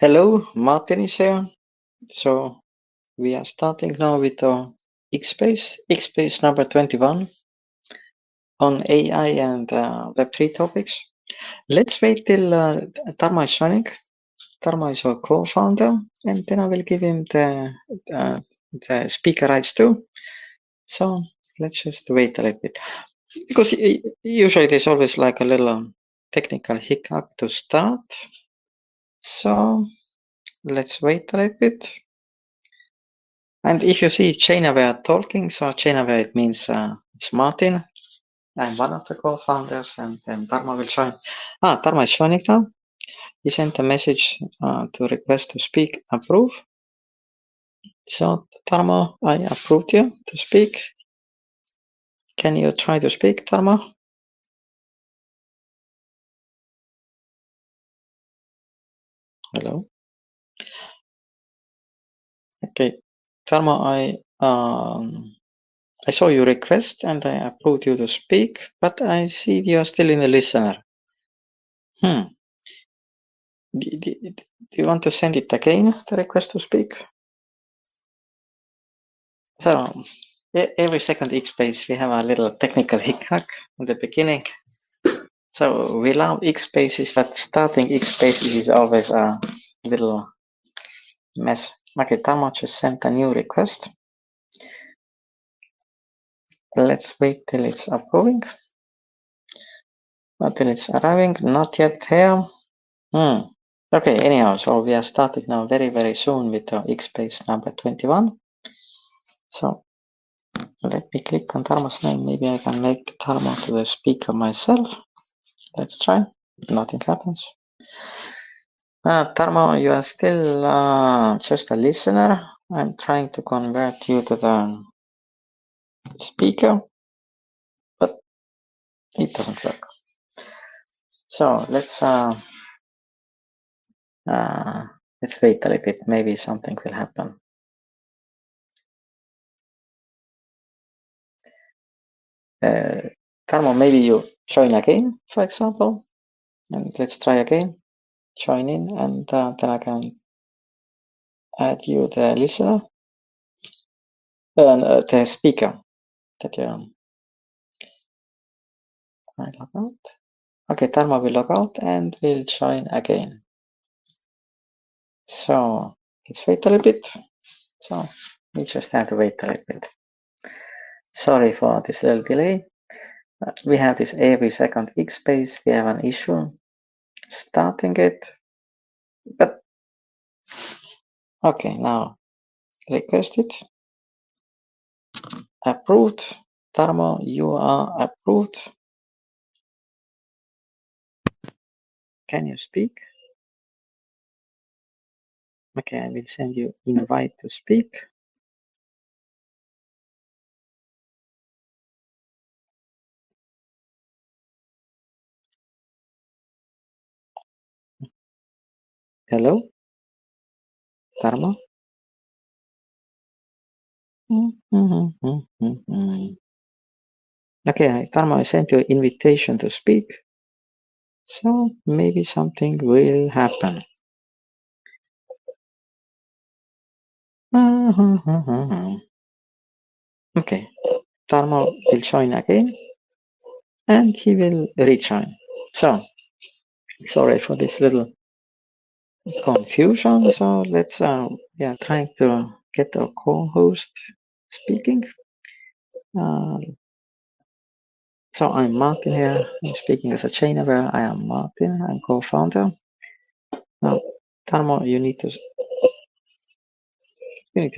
Hello, Martin is here. So we are starting now with the X-Space number 21 on AI and Web3 topics. Let's wait till Tarmo is joining. Tarmo is our co-founder, and then I will give him the speaker rights too. So let's just wait a little bit. Because usually there's always like a little technical hiccup to start. So let's wait a little bit. And if you see ChainAware talking, so ChainAware, it means it's Martin. I'm one of the co-founders, and then Tarmo will join. Tarmo is joining now. He sent a message to request to speak, approve. So Tarmo, I approved you to speak. Can you try to speak, Tarmo? Hello. Okay, Tarmo, I saw your request and I approved you to speak, but I see you are still in the listener. Do you want to send it again, the request to speak? So every second X-Space, we have a little technical hiccup in the beginning. So we love X-Spaces, but starting X-Spaces is always a little mess. Okay, Tamo just sent a new request. Let's wait till it's approving. Until it's arriving, not yet here. Okay, anyhow, so we are starting now very soon with the X-Space number 21. So let me click on Tarmo's name. Maybe I can make Tarmo to the speaker myself. Let's try. Nothing happens. Tarmo, you are still just a listener. I'm trying to convert you to the speaker, but it doesn't work. So let's wait a little bit. Maybe something will happen. Tarmo, maybe you join again, for example, and let's try again. Join in, and then I can add you the listener, the speaker. That I log out. Okay, Tarmo will log out and will join again. So let's wait a little bit. So we just have to wait a little bit. Sorry for this little delay. We have this every second X-Space. We have an issue starting it, but okay, now requested, approved. Tarmo, you are approved. Can you speak? Okay, I will send you invite to speak. Hello, Tarmo. Okay, Tarmo, I sent you an invitation to speak. So maybe something will happen. Okay, Tarmo will join again and he will rejoin. So, sorry for this little confusion. So let's, we are trying to get our co-host speaking. So I'm Martin here. I'm speaking as a ChainAware. I am Martin. I'm co-founder. Now, Tarmo, you need to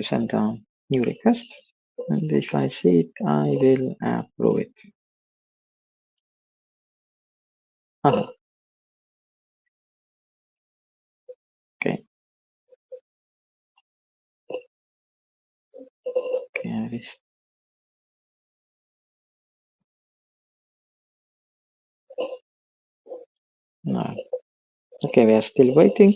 send down new request, and if I see it, I will approve it. Okay. Okay, no. Okay, we are still waiting.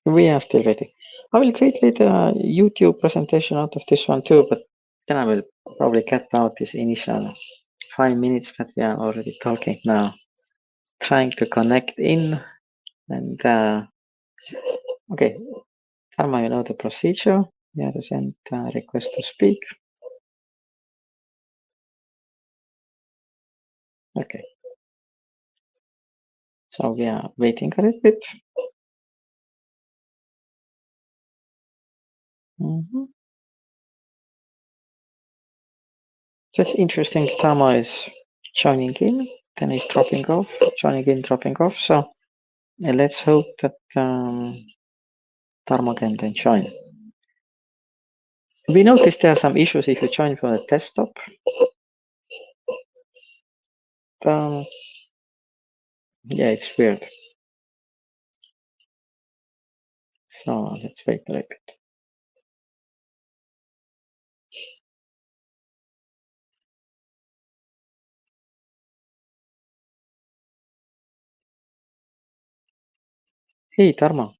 I will create later a YouTube presentation out of this one too, but then I will probably cut out this initial 5 minutes that we are already talking now. Trying to connect in, and Okay, Karma, you know the procedure. You have to send a request to speak. Okay, so we are waiting a little bit. So it's interesting, Tama is joining in, then he's dropping off, joining in, dropping off. So let's hope that Tarma can then join. We noticed there are some issues if you join from the desktop. Yeah, it's weird. So let's wait a little bit. Hey, Tarma.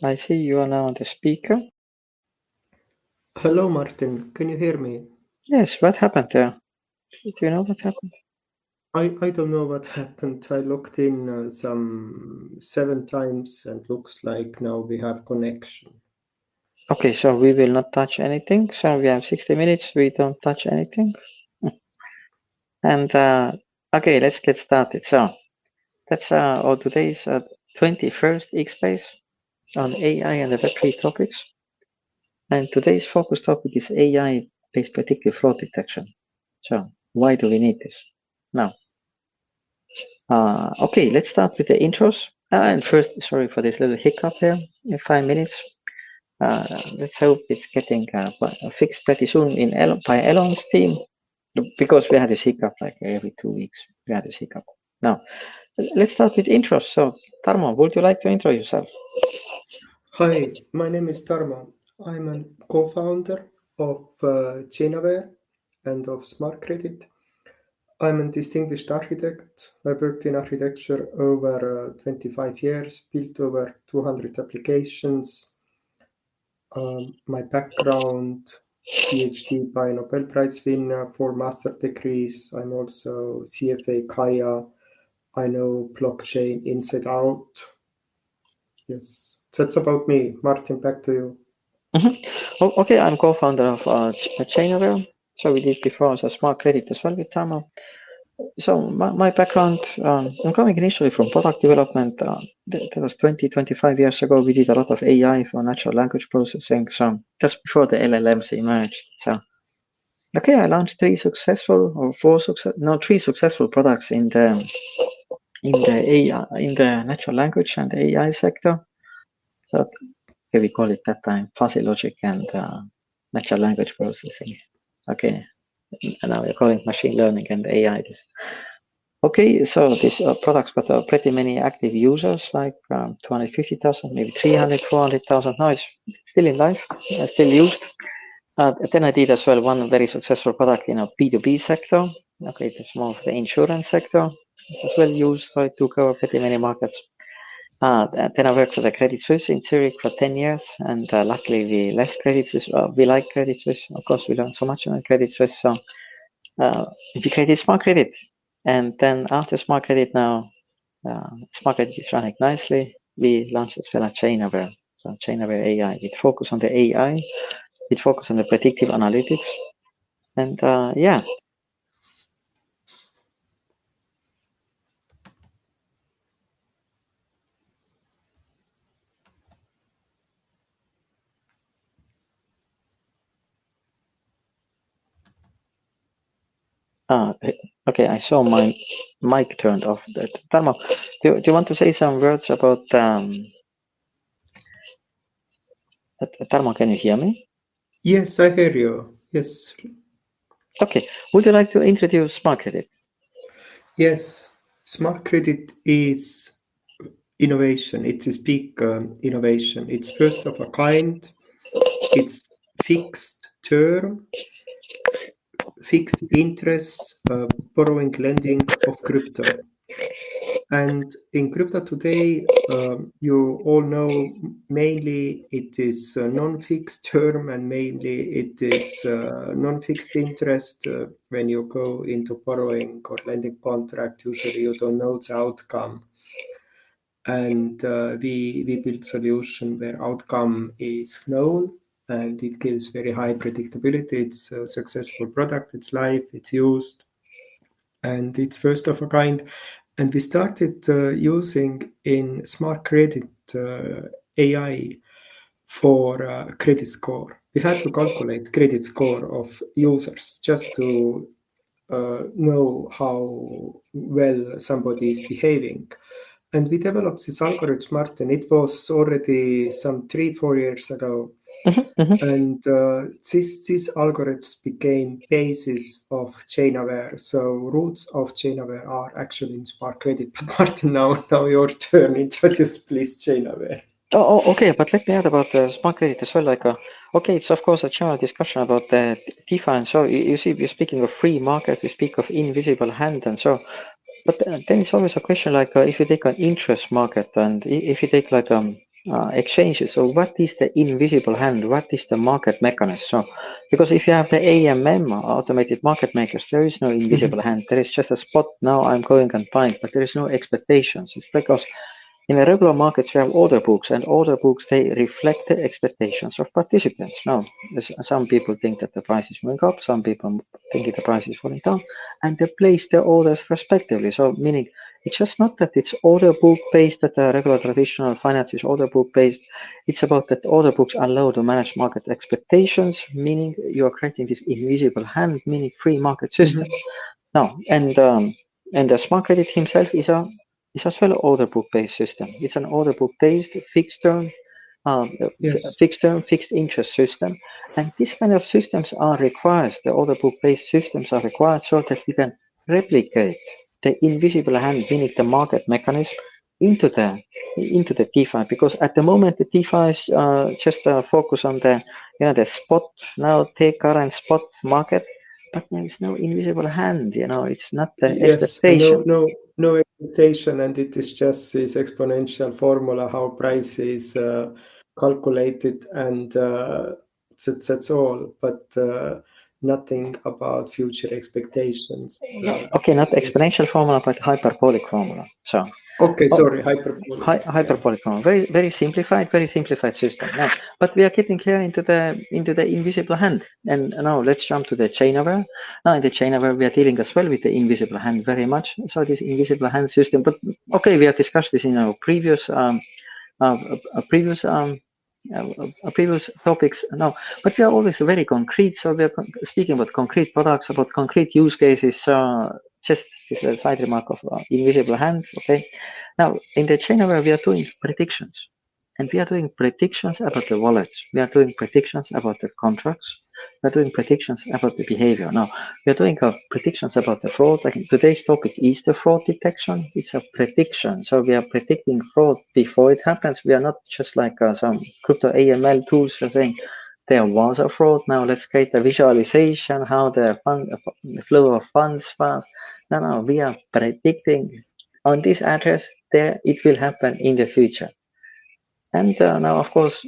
I see you are now on the speaker. Hello, Martin. Can you hear me? Yes, what happened there? Do you know what happened? I don't know what happened. I logged in some 7 times and looks like now we have connection. Okay, so we will not touch anything. So we have 60 minutes. We don't touch anything. And okay, let's get started. So that's our today's 21st X-Space on AI and the Web3 topics. And today's focus topic is AI-based predictive fraud detection. So why do we need this? Now, okay, let's start with the intros. And first, sorry for this little hiccup here in 5 minutes. Let's hope it's getting fixed pretty soon by Elon's team, because we had this hiccup like every 2 weeks. We had this hiccup. Now, let's start with intros. So, Tarmo, would you like to intro yourself? Hi, my name is Tarmo. I'm a co-founder of ChainAware and of Smart Credit. I'm a distinguished architect. I've worked in architecture over 25 years, built over 200 applications. My background, PhD by Nobel Prize winner, 4 master degrees. I'm also CFA Kaya. I know blockchain inside out. Yes, that's about me. Martin, back to you. Oh, okay, I'm co-founder of ChainAware. So we did before as a smart credit as well with Tarmo. So my background, I'm coming initially from product development. That was 25 years ago. We did a lot of AI for natural language processing. So just before the LLMs emerged. So okay, I launched three successful products in the AI, in the natural language and AI sector. So okay, we call it that time fuzzy logic and natural language processing. Okay, and now we're calling machine learning and AI. Okay, so these products got pretty many active users, like 250,000, maybe 300, 400,000. Now it's still in life, still used. Then I did as well one very successful product in a B2B sector. Okay, it's more of the insurance sector. It's as well used, so I took over pretty many markets. Then I worked for the Credit Suisse in Zurich for 10 years, and luckily we left Credit Suisse. We like Credit Suisse. Of course, we learned so much on Credit Suisse, so we created Smart Credit. And then after Smart Credit now, Smart Credit is running nicely. We launched as well a ChainAware. So ChainAware AI, it focus on the AI, it focus on the predictive analytics. And yeah. Okay, I saw my mic turned off. Tarmo, do you want to say some words about Tarmo, can you hear me? Yes, I hear you. Yes. Okay, would you like to introduce Smart Credit? Yes, Smart Credit is innovation. It's a big innovation. It's first of a kind. It's fixed term, fixed interest, borrowing, lending of crypto. And in crypto today, you all know mainly it is non-fixed term and mainly it is non-fixed interest. When you go into borrowing or lending contract, usually you don't know the outcome. and we built solution where outcome is known and it gives very high predictability. It's a successful product, it's live, it's used, and it's first of a kind. And we started using in smart credit AI for credit score. We had to calculate credit score of users just to know how well somebody is behaving. And we developed this algorithm, Martin. It was already some 3-4 years ago. And these algorithms became basis of ChainAware. So roots of ChainAware are actually in Spark Credit. But Martin, now your turn. Introduce please ChainAware. Okay, but let me add about the smart credit as well. Okay, it's of course a general discussion about the DeFi, and so you see, we're speaking of free market, we speak of invisible hand, and so. But then it's always a question if you take an interest market and if you take exchanges, so what is the invisible hand? What is the market mechanism? So, because if you have the AMM, automated market makers, there is no invisible hand. There is just a spot. Now I'm going and buying, but there is no expectations. It's because in the regular markets, we have order books, and order books, they reflect the expectations of participants. Now, some people think that the price is going up, some people think that the price is falling down, and they place their orders respectively. So, meaning it's just not that it's order book based, that the regular traditional finance is order book based. It's about that order books allow to manage market expectations, meaning you are creating this invisible hand, meaning free market system. Now, and the smart credit himself is as well an order book based system. It's an order book based Yes. fixed interest system, and these kind of systems are required. The order book based systems are required so that we can replicate the invisible hand, meaning the market mechanism, into the DeFi. Because at the moment the DeFi is just focus on the spot, now take current spot market, but there is no invisible hand. It's not the Yes, and expectation. no expectation, and it is just this exponential formula how price is calculated, and that's all. But nothing about future expectations. Okay, not Yes. exponential formula, but hyperbolic formula. So, Okay, oh, sorry, hyperbolic. hyperbolic formula, very simplified system. Now, but we are getting here into the invisible hand, and now let's jump to the ChainAware. Now, in the ChainAware, we are dealing as well with the invisible hand very much. So this invisible hand system, but okay, we have discussed this in our previous uh, previous previous topics now, but we are always very concrete. So we are speaking about concrete products, about concrete use cases. Just this a side remark of invisible hand. Okay, now in the chain where we are doing predictions, and we are doing predictions about the wallets. We are doing predictions about the contracts. We are doing predictions about the behavior. Now we are doing predictions about the fraud. Like today's topic is the fraud detection. It's a prediction. So we are predicting fraud before it happens. We are not just like some crypto AML tools are saying there was a fraud. Now let's create a visualization how the flow of funds fast. No, we are predicting on this address there it will happen in the future. And now, of course,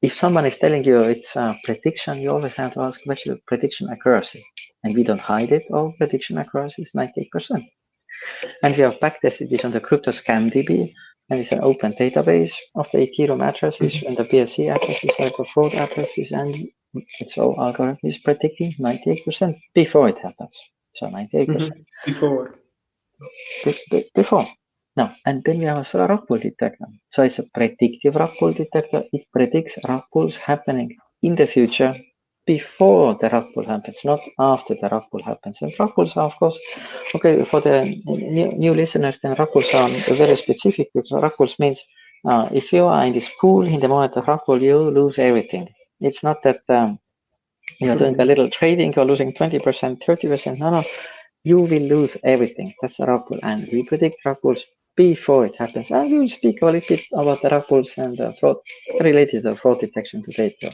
if someone is telling you it's a prediction, you always have to ask what's the prediction accuracy. And we don't hide it. All prediction accuracy is 98%. And we have backtested this on the crypto scam DB, and it's an open database of the Ethereum addresses and the BSC addresses, like the fraud addresses, and its all algorithm is predicting 98% before it happens. So 98% Before. before. Now, and then we have as well a rug pull detector. So it's a predictive rug pull detector. It predicts rug pulls happening in the future before the rug pull happens, not after the rug pull happens. And rug pulls are, of course, okay, for the new listeners, then rug pulls are very specific, because rug pulls means if you are in this pool, in the moment of rug pull, you lose everything. It's not that you're doing a little trading, you're losing 20%, 30%. No, you will lose everything. That's a rug pull, and we predict rug pulls before it happens. And we will speak a little bit about the rug pulls and fraud related to fraud detection today too.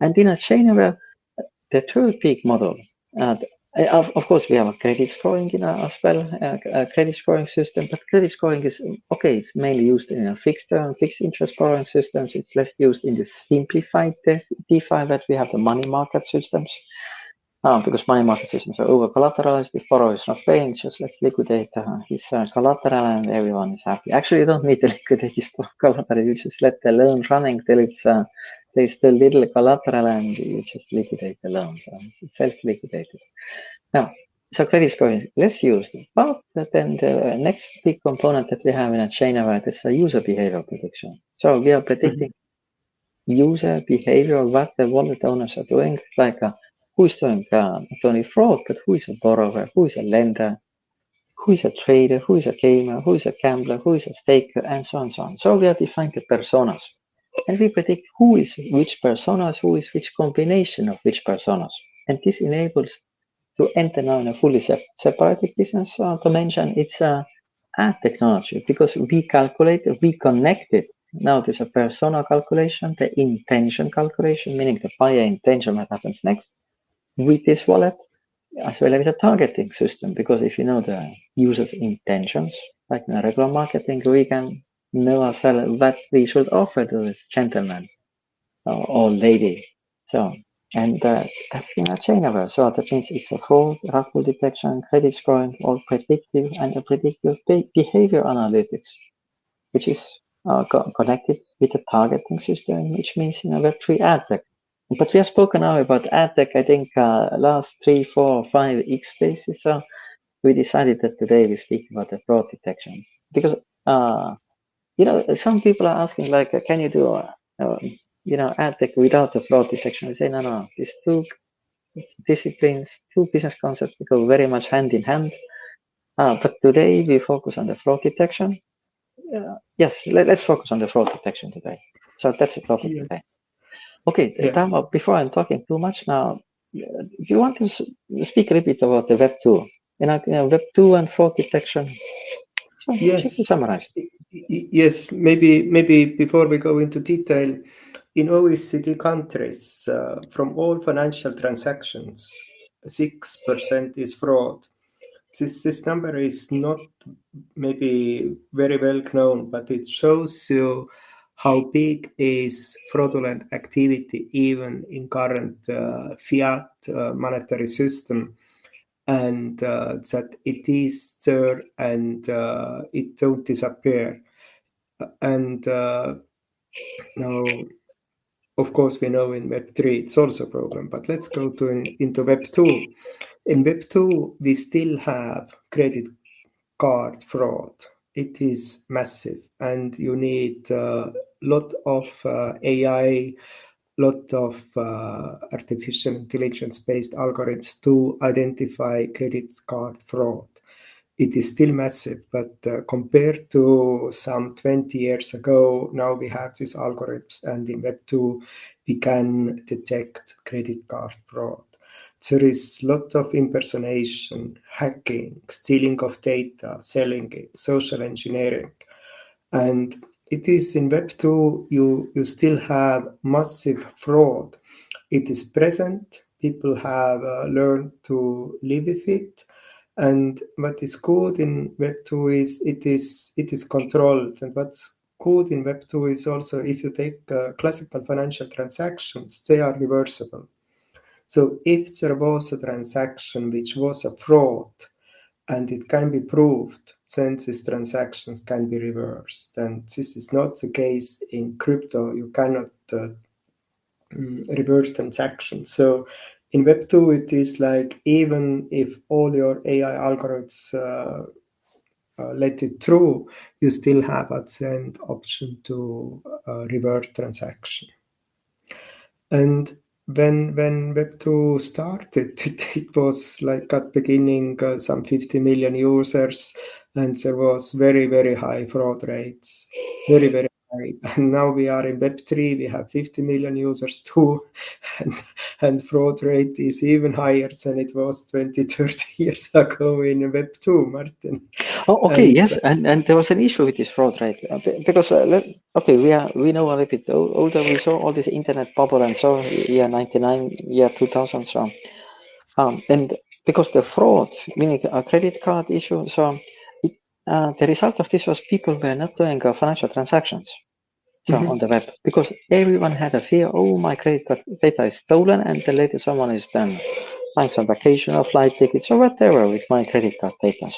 And in a chain where the third peak model, of course, we have a credit scoring as well, a credit scoring system. But credit scoring is okay. It's mainly used in a fixed interest scoring systems. It's less used in the simplified DeFi that we have the money market systems. because money market systems are over collateralized. If borrower is not paying, just let's liquidate his collateral and everyone is happy. Actually, you don't need to liquidate his collateral. You just let the loan running till there's still little collateral and you just liquidate the loan. So it's self-liquidated. Now, so credit scoring, let's use it. But then the next big component that we have in a ChainAware is a user behavior prediction. So we are predicting user behavior, what the wallet owners are doing, like who is doing not only fraud, but who is a borrower, who is a lender, who is a trader, who is a gamer, who is a gambler, who is a staker, and so on and so on. So we are defining the personas. And we predict who is which personas, who is which combination of which personas. And this enables to enter now in a fully separated business dimension. It's ad technology because we calculate, we connect it. Now there's a persona calculation, the intention calculation, meaning the buyer intention what happens next with this wallet, as well as a targeting system. Because if you know the user's intentions, like in a regular marketing, we can know ourselves what we should offer to this gentleman or lady. So, and that's in a ChainAware. So that means it's a fraud, raffle detection, credit scoring, all predictive, and a predictive behavior analytics, which is connected with a targeting system, which means in a Web3 ad tech. But we have spoken now about ad tech, I think, last 3, 4, 5 X spaces. So we decided that today we speak about the fraud detection because some people are asking like, can you do ad tech without the fraud detection? We say no. These two disciplines, two business concepts go very much hand in hand. But today we focus on the fraud detection. Yes, let's focus on the fraud detection today. So that's the topic today. Okay, Yes. before I'm talking too much now, do you want to speak a little bit about the Web 2? Web 2 and fraud detection. So Yes. to summarize. Yes, maybe before we go into detail, in OECD countries, from all financial transactions, 6% is fraud. This number is not maybe very well known, but it shows you how big is fraudulent activity even in current fiat monetary system, and that it is there and it don't disappear. And now, of course, we know in Web3 it's also a problem, but let's go into Web2. In Web2, we still have credit card fraud. It is massive, and you need a lot of AI, lot of artificial intelligence-based algorithms to identify credit card fraud. It is still massive, but compared to some 20 years ago, now we have these algorithms, and in Web2, we can detect credit card fraud. There is a lot of impersonation, hacking, stealing of data, selling it, social engineering. And it is in Web2, you still have massive fraud. It is present. People have learned to live with it. And what is good in Web2 is it is controlled. And what's good in Web2 is also if you take classical financial transactions, they are reversible. So if there was a transaction which was a fraud and it can be proved, then these transactions can be reversed. And this is not the case in crypto. You cannot reverse transactions. So in Web2, it is like even if all your AI algorithms let it through, you still have at the end option to revert transaction. And when Web2 started, it was like at beginning some 50 million users, and there was very, very high fraud rates, very, very high. And now we are in Web3, we have 50 million users too, and fraud rate is even higher than it was 20, 30 years ago in Web2, Martin. Oh, okay, yes, and there was an issue with this fraud rate because we know a little bit older. We saw all this internet bubble and so year 99, year 2000, so and because the fraud, meaning a credit card issue, so the result of this was people were not doing financial transactions. So on the web, because everyone had a fear, oh, my credit card data is stolen, and then later someone is then buying some vacation or flight tickets or whatever with my credit card data.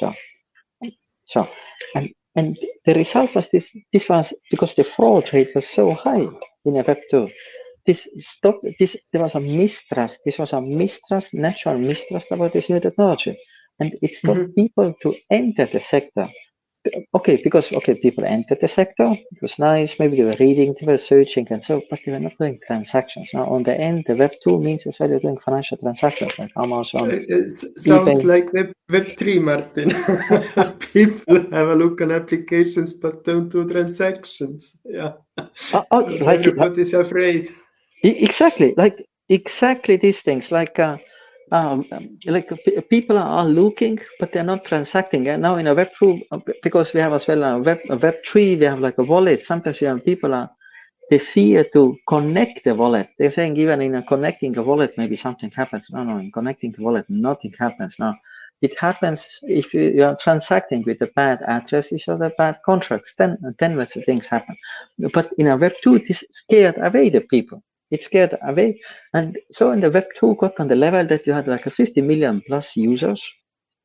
So and the result was this was because the fraud rate was so high in a Web2. There was a mistrust. This was a mistrust, natural mistrust about this new technology. And it stopped people to enter the sector. Okay, because people entered the sector, it was nice, maybe they were reading, they were searching and so, but they were not doing transactions. Now on the end, the Web2 means as well you're doing financial transactions like Amazon, Sounds eBay. like Web3, Martin. People have a look on applications but don't do transactions. Yeah. Because everybody's afraid. Exactly, exactly these things. People are looking, but they're not transacting. And now in a Web2, because we have as well a Web3, we have like a wallet. Sometimes people they fear to connect the wallet. They're saying even in connecting a wallet, maybe something happens. No, in connecting the wallet, nothing happens. Now, it happens if you are transacting with the bad addresses or the bad contracts. Then things happen. But in a Web2, this scared away the people. It scared away. And so in the Web2 got on the level that you had like a 50 million plus users.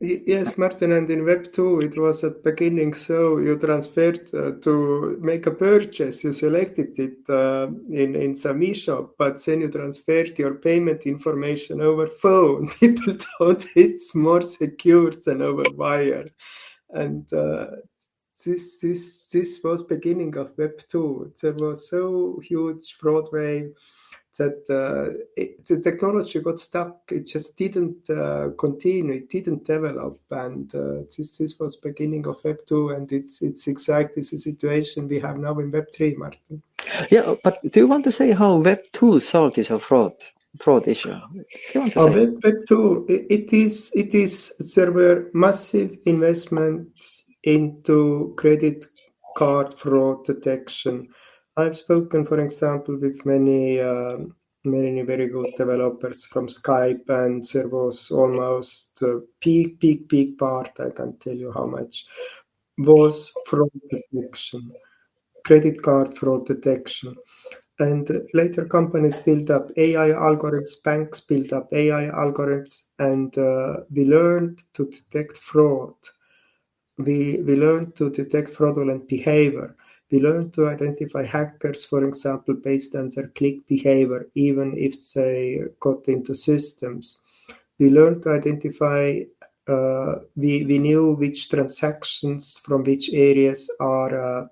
Yes, Martin, and in Web2, it was at beginning, so you transferred to make a purchase, you selected it in some eShop, but then you transferred your payment information over phone. People thought it's more secure than over wire. And this was beginning of Web2. There was so huge fraud wave that the technology got stuck. It just didn't continue. It didn't develop, and this was beginning of Web2, and it's exactly the situation we have now in Web3, Martin. Yeah, but do you want to say how Web2 solved this fraud issue? Do you want to say? Web2, it is. There were massive investments into credit card fraud detection. I've spoken, for example, with many very good developers from Skype, and there was almost a big part, I can tell you how much, was fraud detection, credit card fraud detection. And later companies built up AI algorithms, banks built up AI algorithms, and we learned to detect fraud. We learned to detect fraudulent behavior. We learned to identify hackers, for example, based on their click behavior, even if they got into systems. We learned to identify, we knew which transactions from which areas are,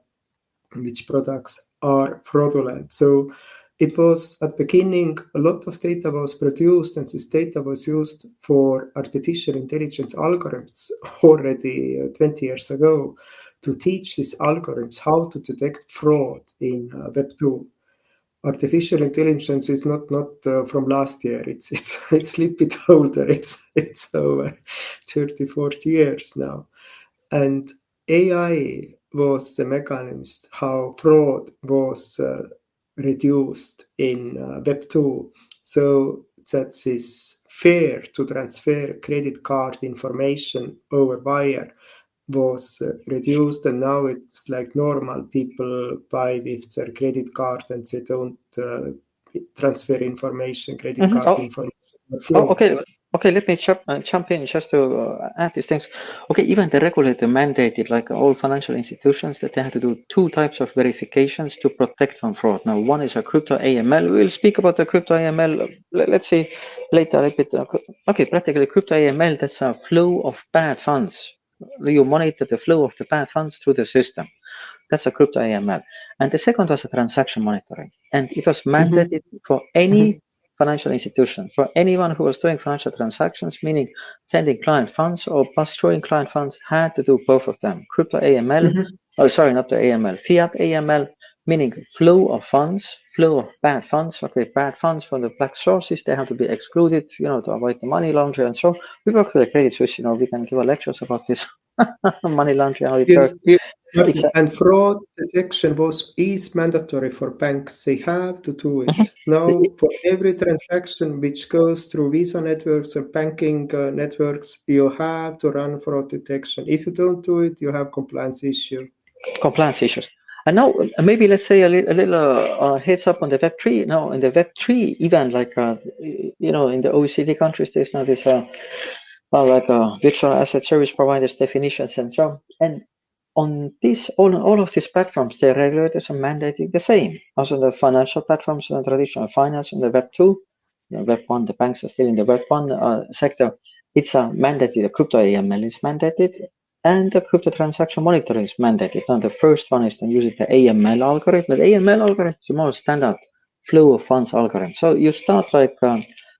which products are fraudulent. So it was at the beginning, a lot of data was produced, and this data was used for artificial intelligence algorithms already 20 years ago to teach these algorithms how to detect fraud in Web2. Artificial intelligence is not from last year. It's a little bit older. It's over 30, 40 years now. And AI was the mechanism how fraud was reduced in Web2, so that is fair to transfer credit card information over wire was reduced, and now it's like normal. People buy with their credit card and they don't transfer information, credit card information. Okay. Let me jump in just to add these things. Okay, even the regulator mandated, like all financial institutions, that they have to do two types of verifications to protect from fraud. Now, one is a crypto AML. We'll speak about the crypto AML. Let's see later a bit. Okay, practically crypto AML. That's a flow of bad funds. You monitor the flow of the bad funds through the system. That's a crypto AML. And the second was a transaction monitoring. And it was mandated for any financial institution, for anyone who was doing financial transactions, meaning sending client funds or pass-through client funds, had to do both of them. Crypto AML, not the AML, fiat AML, meaning flow of funds, flow of bad funds. Okay, bad funds from the black sources, they have to be excluded, to avoid the money laundering and so. We work with the Credit Suisse, we can give lectures about this money laundering, how it works. Exactly. And fraud detection is mandatory for banks. They have to do it. Now, for every transaction which goes through Visa networks and banking networks, you have to run fraud detection. If you don't do it, you have compliance issues. And now maybe let's say a little heads up on the Web3. Now in the Web3 event, like in the OECD countries, there's now this like virtual asset service providers definitions and so on. And on this, all of these platforms, the regulators are mandating the same. Also the financial platforms and traditional finance in the Web2, Web1, the banks are still in the Web1 sector. It's mandated. The crypto AML is mandated, and the crypto transaction monitoring is mandated. Now the first one is using the AML algorithm. The AML algorithm is the most standard flow of funds algorithm. So you start like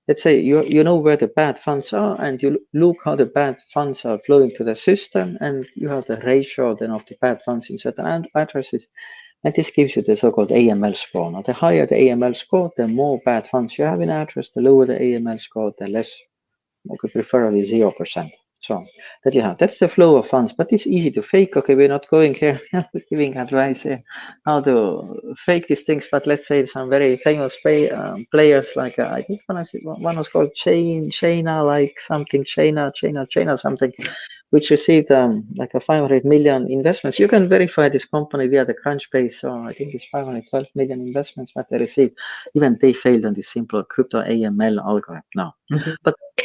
let's say you know where the bad funds are, and you look how the bad funds are flowing to the system, and you have the ratio then of the bad funds in certain addresses, and this gives you the so-called AML score. Now, the higher the AML score, the more bad funds you have in address. The lower the AML score, the less, okay, preferably 0%. So that you have. That's the flow of funds, but it's easy to fake. Okay, we're not going here giving advice here how to fake these things, but let's say some very famous players like I think one was called Chaina, like something Chaina something, which received like a 500 million investments. You can verify this company via the Crunchbase. So I think it's 512 million investments that they received. Even they failed on this simple crypto AML algorithm now.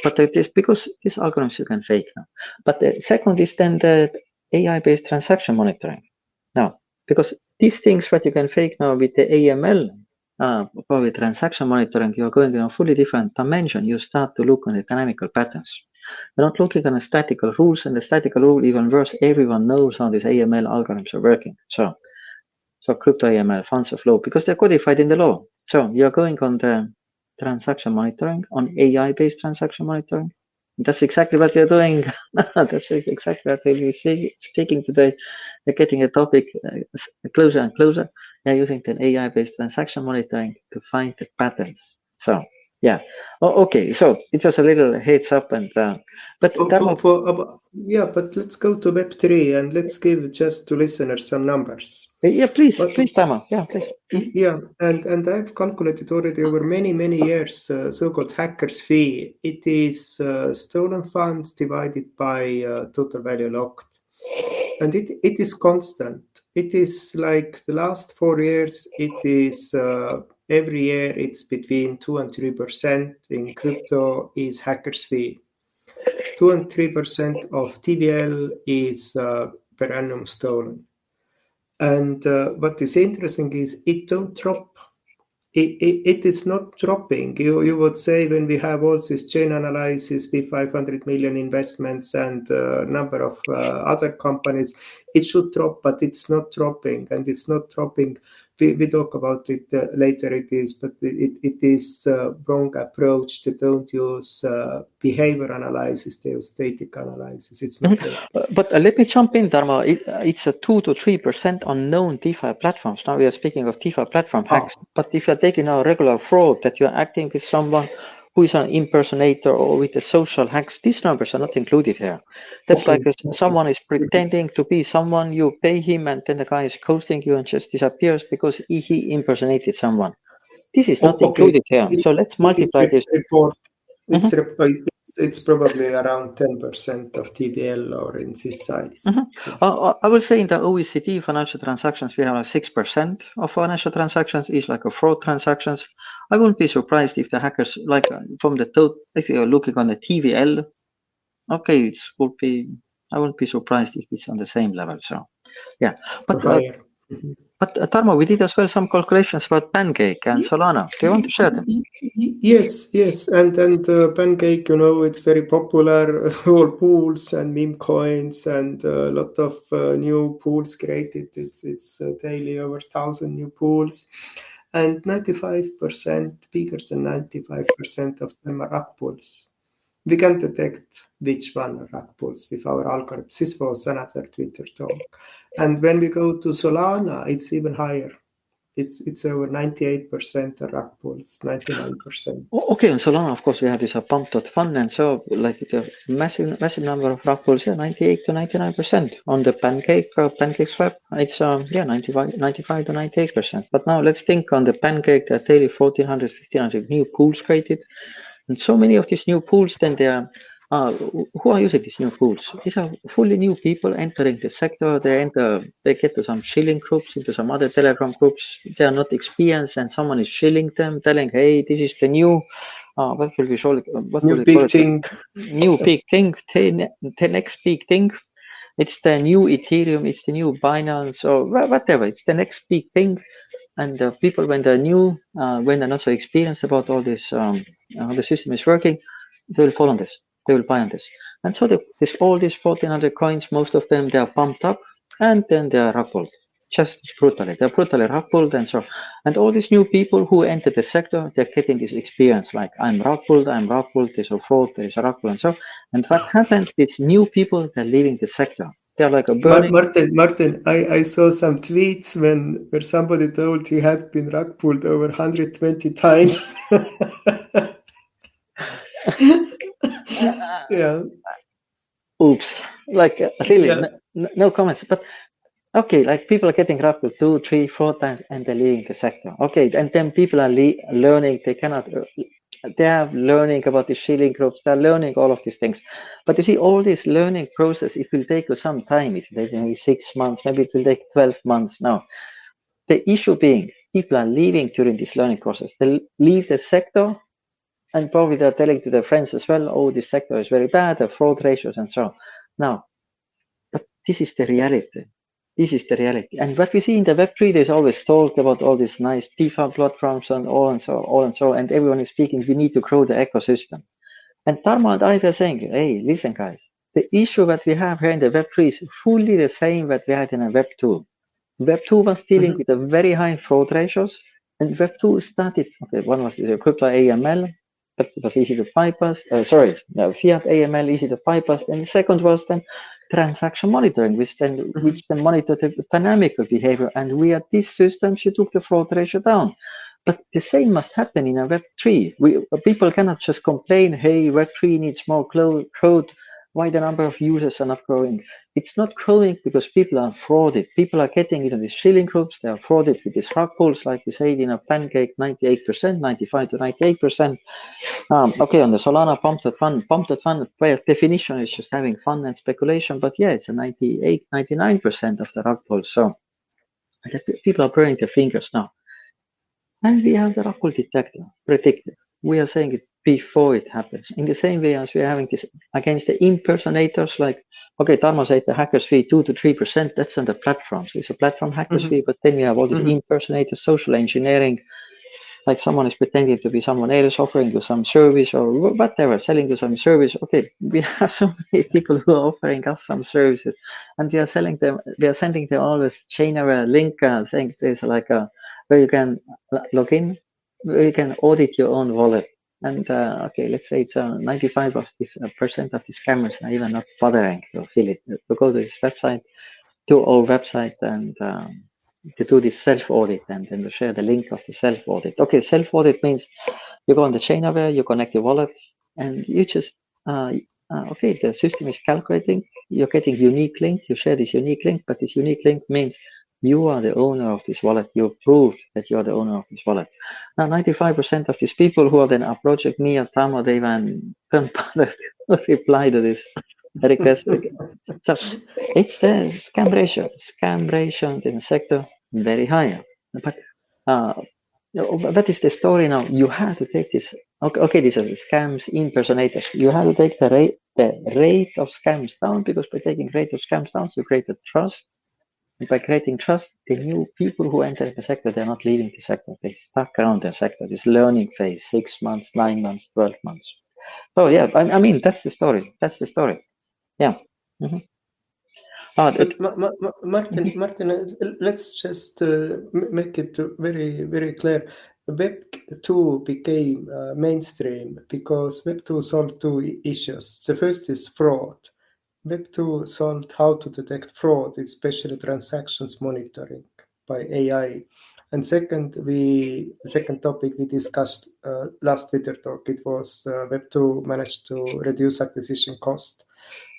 But it is because these algorithms you can fake now. But the second is then the AI-based transaction monitoring. Now, because these things what you can fake now with the AML, probably transaction monitoring, you're going in a fully different dimension. You start to look on the dynamical patterns. You're not looking on the statical rules, and the statical rule, even worse, everyone knows how these AML algorithms are working. So crypto AML funds of flow, because they're codified in the law. So you're going on the transaction monitoring, on AI-based transaction monitoring. That's exactly what you're doing. That's exactly what we're speaking today. You're getting a topic closer and closer. You're using the AI-based transaction monitoring to find the patterns. So yeah. Oh, okay. So it was a little heads up, and but but let's go to Web3 and let's give just to listeners some numbers. Yeah, please, Tamo. Yeah, please. Yeah, and I've calculated already over many years so-called hacker's fee. It is stolen funds divided by total value locked, and it is constant. It is like the last 4 years. It is every year it's between 2 and 3% in crypto is hacker's fee. 2 and 3% of TVL is per annum stolen. And what is interesting is it don't drop. It is not dropping. You would say when we have all this Chainalysis with 500 million investments and a number of other companies, it should drop, but it's not dropping, and it's not dropping. We talk about it later. It is, but it is wrong approach. They don't use behavior analysis. They use static analysis. It's not working. But let me jump in, Dharma. It's a 2 to 3% unknown DeFi platforms. Now we are speaking of DeFi platform hacks. But if you're taking a regular fraud that you're acting with someone who is an impersonator or with the social hacks, these numbers are not included here. That's okay. Like someone is pretending to be someone, you pay him, and then the guy is ghosting you and just disappears because he impersonated someone. This is not included here. So let's multiply this. Report. It's probably around 10% of TVL or in this size. I would say in the OECD financial transactions, we have 6% of financial transactions is like a fraud transactions. I wouldn't be surprised if the hackers, like from the total, if you're looking on the TVL, okay, it would be, I wouldn't be surprised if it's on the same level. So, yeah. But Tarmo, we did as well some calculations about Pancake and Solana. Do you want to share them? Yes. And Pancake, it's very popular. All pools and meme coins and a lot of new pools created. It's daily over 1,000 new pools. And 95%, bigger than 95% of them are rug pools. We can detect which one are rug pools with our algorithm. This was another Twitter talk. And when we go to Solana, it's even higher. It's over 98% are rug pools, 99%. Okay, on Solana, of course, we have this pump.fun, and so like the massive number of rug pools, 98 to 99%. On the PancakeSwap, it's 95 to 98%. But now let's think on the Pancake, the daily 1,400, 1,500 new pools created. And so many of these new pools, then they are who are using these new tools? These are fully new people entering the sector. They get to some shilling groups, into some other Telegram groups. They are not experienced, and someone is shilling them, telling, "Hey, this is the new, what will we call it? What will New we call big it? thing. New big thing, the next big thing. It's the new Ethereum. It's the new Binance, or whatever. It's the next big thing." And people, when they're new, when they're not so experienced about all this, how the system is working, they will fall on this. They will buy on this. And so all these 1,400 coins, most of them, they are pumped up and then they are rug pulled. Just brutally. They're brutally rug pulled and so. And all these new people who enter the sector, they're getting this experience like, I'm rug pulled, there's a fraud, there's a rug pull and so. And what happens, these new people, they're leaving the sector. They're like a burning. Martin, I saw some tweets where somebody told he had been rug pulled over 120 times. Yeah. Oops. Like, really, Yeah. no comments. But okay, like people are getting roughly 2, 3, 4 times and they're leaving the sector. Okay, and then people are learning, they are learning about the shilling groups, they're learning all of these things. But you see, all this learning process, it will take you some time. It will take maybe 6 months, maybe it will take 12 months now. The issue being, people are leaving during this learning process. They leave the sector and probably they're telling to their friends as well, oh, this sector is very bad, the fraud ratios and so on. Now, but this is the reality. This is the reality. And what we see in the Web3, there's always talk about all these nice DeFi platforms and all and so, and everyone is speaking, we need to grow the ecosystem. And Tarmo and I were saying, hey, listen, guys, the issue that we have here in the Web3 is fully the same that we had in a Web2. Web2 was dealing with a very high fraud ratios, and Web2 started, okay, one was the crypto AML, that was easy to bypass, fiat AML, easy to bypass, and the second was then transaction monitoring, which then monitored the dynamical behavior, and we had these systems, you took the fraud ratio down. But the same must happen in a Web3. People cannot just complain, hey, Web3 needs more code, why the number of users are not growing. It's not growing because people are frauded. People are getting into these shilling groups. They are frauded with these rug pulls, like we said in a Pancake, 98%, 95 to 98%. Okay, on the Solana pump.fun, by definition, is just having fun and speculation. But yeah, it's a 98, 99% of the rug pulls. So people are burning their fingers now. And we have the rug pull detector, Predictive. We are saying it before it happens. In the same way as we are having this against the impersonators, like, okay, Tarmo said the hackers fee 2 to 3%, that's on the platforms. It's a platform hackers fee, but then we have all these impersonators, social engineering, like someone is pretending to be someone else, offering you some service or whatever, selling you some service. Okay, we have so many people who are offering us some services, and we are sending them always ChainAware link, saying there's like a where you can log in, where you can audit your own wallet. And okay, let's say it's 95 of this percent of the scammers are even not bothering to fill it, to go to this website, to our website, and to do this self-audit and then to share the link of the self-audit. Okay, self-audit means you go on the ChainAware, you connect your wallet, and you just, okay, the system is calculating, you're getting unique link, you share this unique link, but this unique link means you are the owner of this wallet. You proved that you are the owner of this wallet. Now, 95% of these people who are then approaching me or Tamo, they even don't bother to reply to this request. So it's the scam ratio in the sector very high. But what is the story now? You have to take this. Okay, these are the scams, impersonators. You have to take the rate of scams down, because by taking rate of scams down, you create a trust. And by creating trust, the new people who enter the sector, they're not leaving the sector. They stuck around the sector. This learning phase, 6 months, 9 months, 12 months. Oh yeah, I mean that's the story. That's the story. Yeah. Mhm. But Martin, let's just make it very, very clear. Web 2 became mainstream because Web 2 solved two issues. The first is fraud. Web 2 solved how to detect fraud, especially transactions monitoring by AI. And second topic we discussed last Twitter talk, it was Web 2 managed to reduce acquisition cost.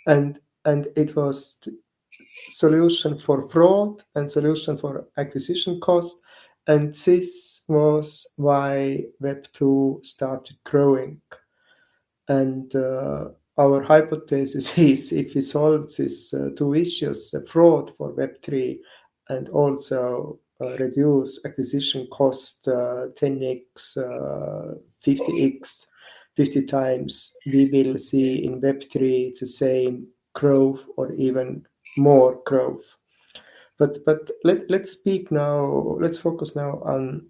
And it was solution for fraud and solution for acquisition cost. And this was why Web2 started growing. And our hypothesis is if we solve these two issues, fraud for Web3 and also reduce acquisition cost 10x, 50x, 50 times, we will see in Web3 it's the same growth or even more growth. But let's speak now, let's focus now on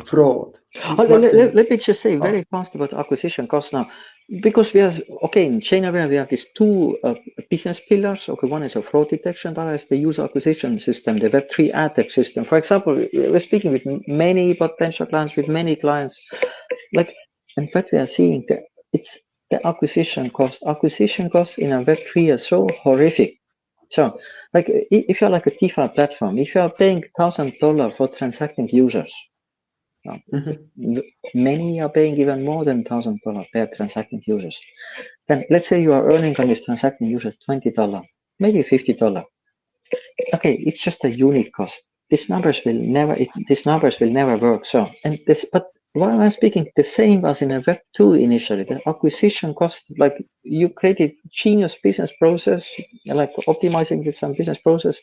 fraud. Let me just say very fast about acquisition cost now, because we have, okay, in ChainAware we have these two business pillars. Okay, one is a fraud detection, the other is the user acquisition system, the Web3 ad tech system. For example, we're speaking with many potential clients, with many clients, like, in fact, we are seeing that it's the acquisition cost. Acquisition costs in a Web3 are so horrific. So, like, if you're like a DeFi platform, if you are paying $1,000 for transacting users, many are paying even more than $1,000 per transacting users. Then let's say you are earning on these transacting users $20, maybe $50. Okay, it's just a unit cost. These numbers will never work. So, and this, but while I'm speaking, the same was in a Web 2 initially. The acquisition cost, like you created genius business process, like optimizing with some business process,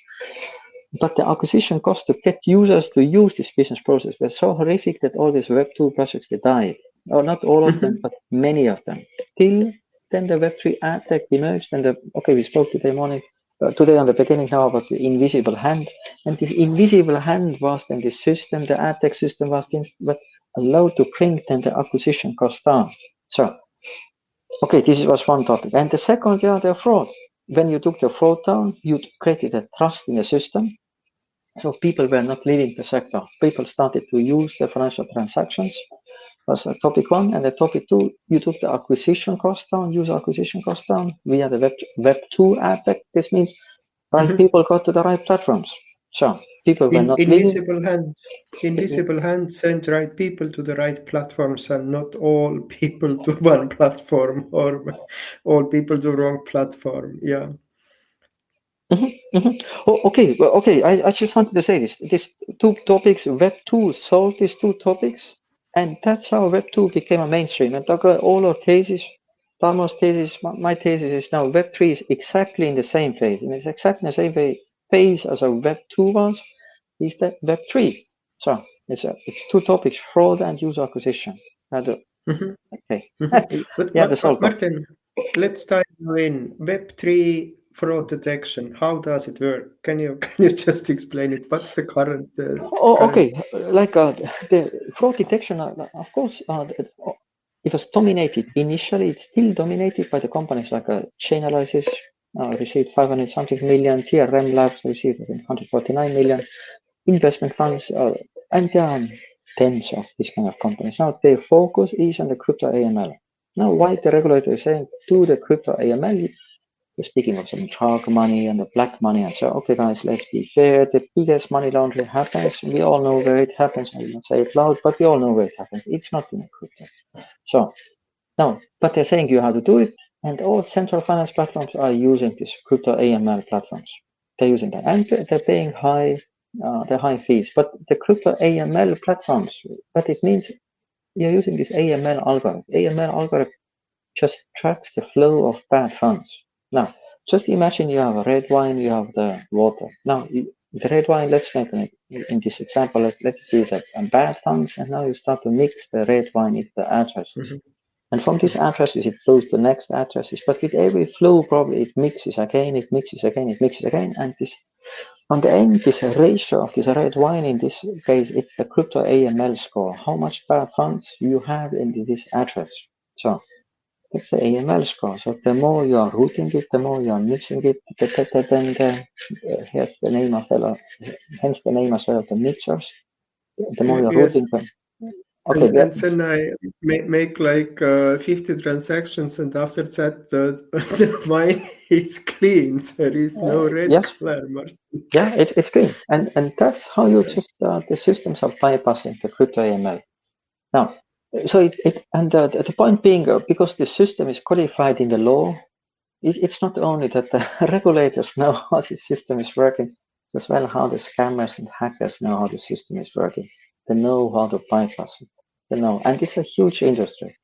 but the acquisition cost to get users to use this business process was so horrific that all these Web 2 projects they died. Or not all of them, but many of them. Till then the Web3 ad tech emerged, and we spoke today on the beginning now about the invisible hand, and this invisible hand was then the system, the ad tech system was what allowed to bring then the acquisition cost down. So, okay, this was one topic. And the second, the fraud. When you took the fraud down, you created a trust in the system. So people were not leaving the sector. People started to use the financial transactions. That's topic one. And the topic two, you took the acquisition cost down, user acquisition cost down via the Web 2 ad tech. This means right people got to the right platforms. So people were not leaving. Invisible hand send right people to the right platforms and not all people to one platform or all people to the wrong platform. Yeah. Oh, okay. Well, okay. I just wanted to say this. These two topics, Web 2 solved these two topics, and that's how Web 2 became a mainstream. And all our thesis, Palmer's thesis, my thesis is now Web 3 is exactly in the same phase. And it's exactly in the same phase as a Web 2 was, is that Web 3. So it's two topics, fraud and user acquisition. Okay. But Yeah, that's all. Martin, let's dive in. Web3 fraud detection. How does it work? Can you just explain it? What's the current? Okay. Like the fraud detection, of course, it was dominated initially. It's still dominated by the companies like Chainalysis, received 500 something million. TRM Labs received 149 million. Investment funds, and there are tens of these kind of companies. Now their focus is on the crypto AML. Now, why the regulator is saying do the crypto AML? Speaking of some dark money and the black money, and so okay, guys, let's be fair. The biggest money laundering happens. We all know where it happens. I will not say it loud, but we all know where it happens. It's not in a crypto. So now, but they're saying you how to do it, and all central finance platforms are using these crypto AML platforms. They're using that, and they're paying the high fees. But the crypto AML platforms, what it means, you're using this AML algorithm. AML algorithm just tracks the flow of bad funds. Now, just imagine you have a red wine, you have the water. Now, the red wine, let's make in this example, let's do that bad funds, and now you start to mix the red wine into the addresses. And from these addresses, it flows to the next addresses. But with every flow, probably it mixes again, it mixes again, it mixes again. And this, on the end, this ratio of this red wine, in this case, it's the crypto AML score. How much bad funds you have in this address. So it's the AML score. So the more you are routing it, the more you are mixing it, then here's the name of hence the name as well of the mixers. The more you're routing them. Okay, and then I make like 50 transactions, and after that, the wine is clean. There is no red color. Yeah, it's clean, and that's how you just the systems are bypassing the crypto AML. Now, so the point being, because the system is codified in the law, it's not only that the regulators know how the system is working, it's as well how the scammers and hackers know how the system is working. They know how to bypass it. They know, and it's a huge industry.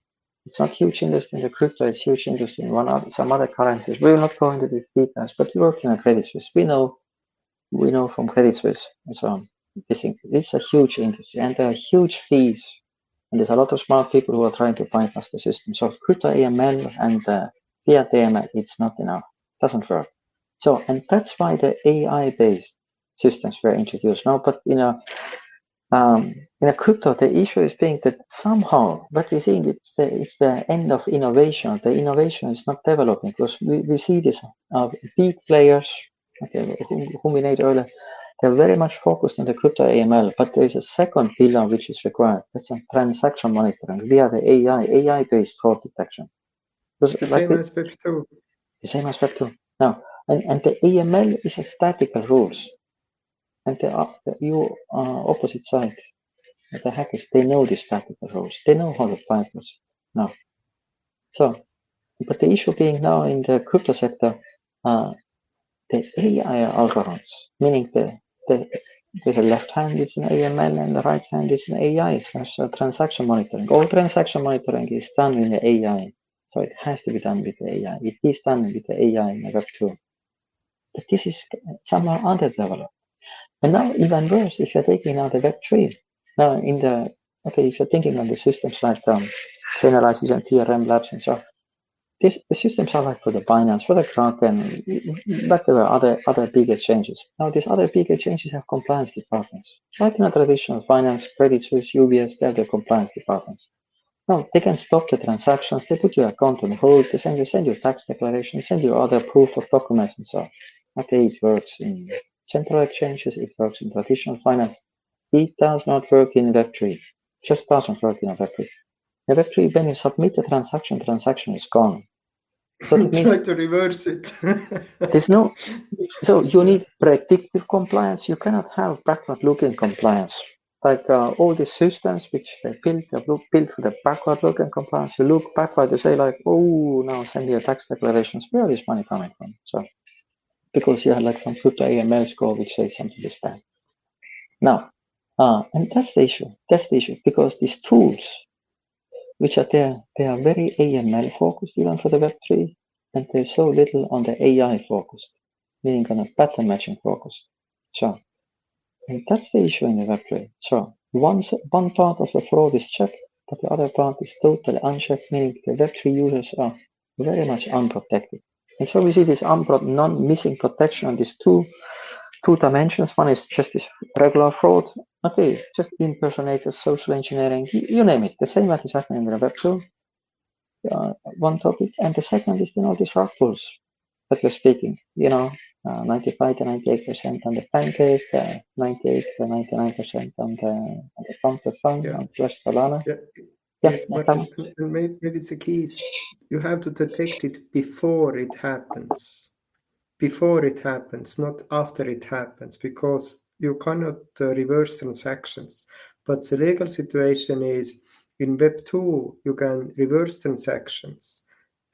It's not huge interest in the crypto, it's huge interest in some other currencies. We will not go into these details, but we work in a Credit Suisse. We know from Credit Suisse and so on. It's a huge industry, and there are huge fees. And there's a lot of smart people who are trying to bypass the system. So crypto AML and fiat AML, it's not enough. Doesn't work. So, and that's why the AI-based systems were introduced now. But in a crypto, the issue is being that somehow what we're seeing it's the end of innovation. The innovation is not developing because we see this big players, okay, whom we named earlier. They're very much focused on the crypto AML, but there is a second pillar which is required. That's a transaction monitoring via the AI-based fraud detection. It's the same as Web2. The same as Web2. Now, and the AML is a statical rules, and the opposite side, the hackers, they know these statical rules. They know how to bypass. Now, so, but the issue being now in the crypto sector, the AI algorithms, meaning there's a left hand is an AML and the right hand is an AI, so transaction monitoring. All transaction monitoring is done in the AI. So it has to be done with the AI. It is done with the AI in the Web2. But this is somehow underdeveloped. And now even worse, if you're taking now the Web3, now if you're thinking on the systems like Chainalysis and TRM labs and so on, the systems are like for the Binance, for the Kraken, but there were other big exchanges. Now these other big exchanges have compliance departments. Like in a traditional finance, Credit Suisse, UBS, they have their compliance departments. Now they can stop the transactions, they put your account on hold, they send you tax declarations, send you other proof of documents and so on. Okay, it works in central exchanges, it works in traditional finance. It does not work in Web3. Just doesn't work in a Web3. In Web3, when you submit a transaction is gone. So that means try to reverse it. there's no. So you need predictive compliance. You cannot have backward-looking compliance. Like all these systems which they built for the backward-looking compliance. You look backward, you say like, oh, now send me a tax declarations. Where is money coming from? So because you have like some crypto AML score which says something is bad. Now, and that's the issue. That's the issue because these tools which are there, they are very AML focused even for the Web3, and there's so little on the AI focused, meaning on a pattern matching focused. So, and that's the issue in the Web3. So, one part of the fraud is checked, but the other part is totally unchecked, meaning the Web3 users are very much unprotected. And so we see this non-missing protection on these two dimensions. One is just this regular fraud. Okay, just impersonators, social engineering, you name it. The same that is happening in the Web2. One topic, and the second is these rug pulls that we're speaking. 95 to 98% on the Pancake, 98 to 99% on the pump.fun, Yeah. on Solana. Yeah. Yeah, Yes, Martin, and maybe it's the key is you have to detect it before it happens. Before it happens, not after it happens, because you cannot reverse transactions. But the legal situation is in Web2, you can reverse transactions.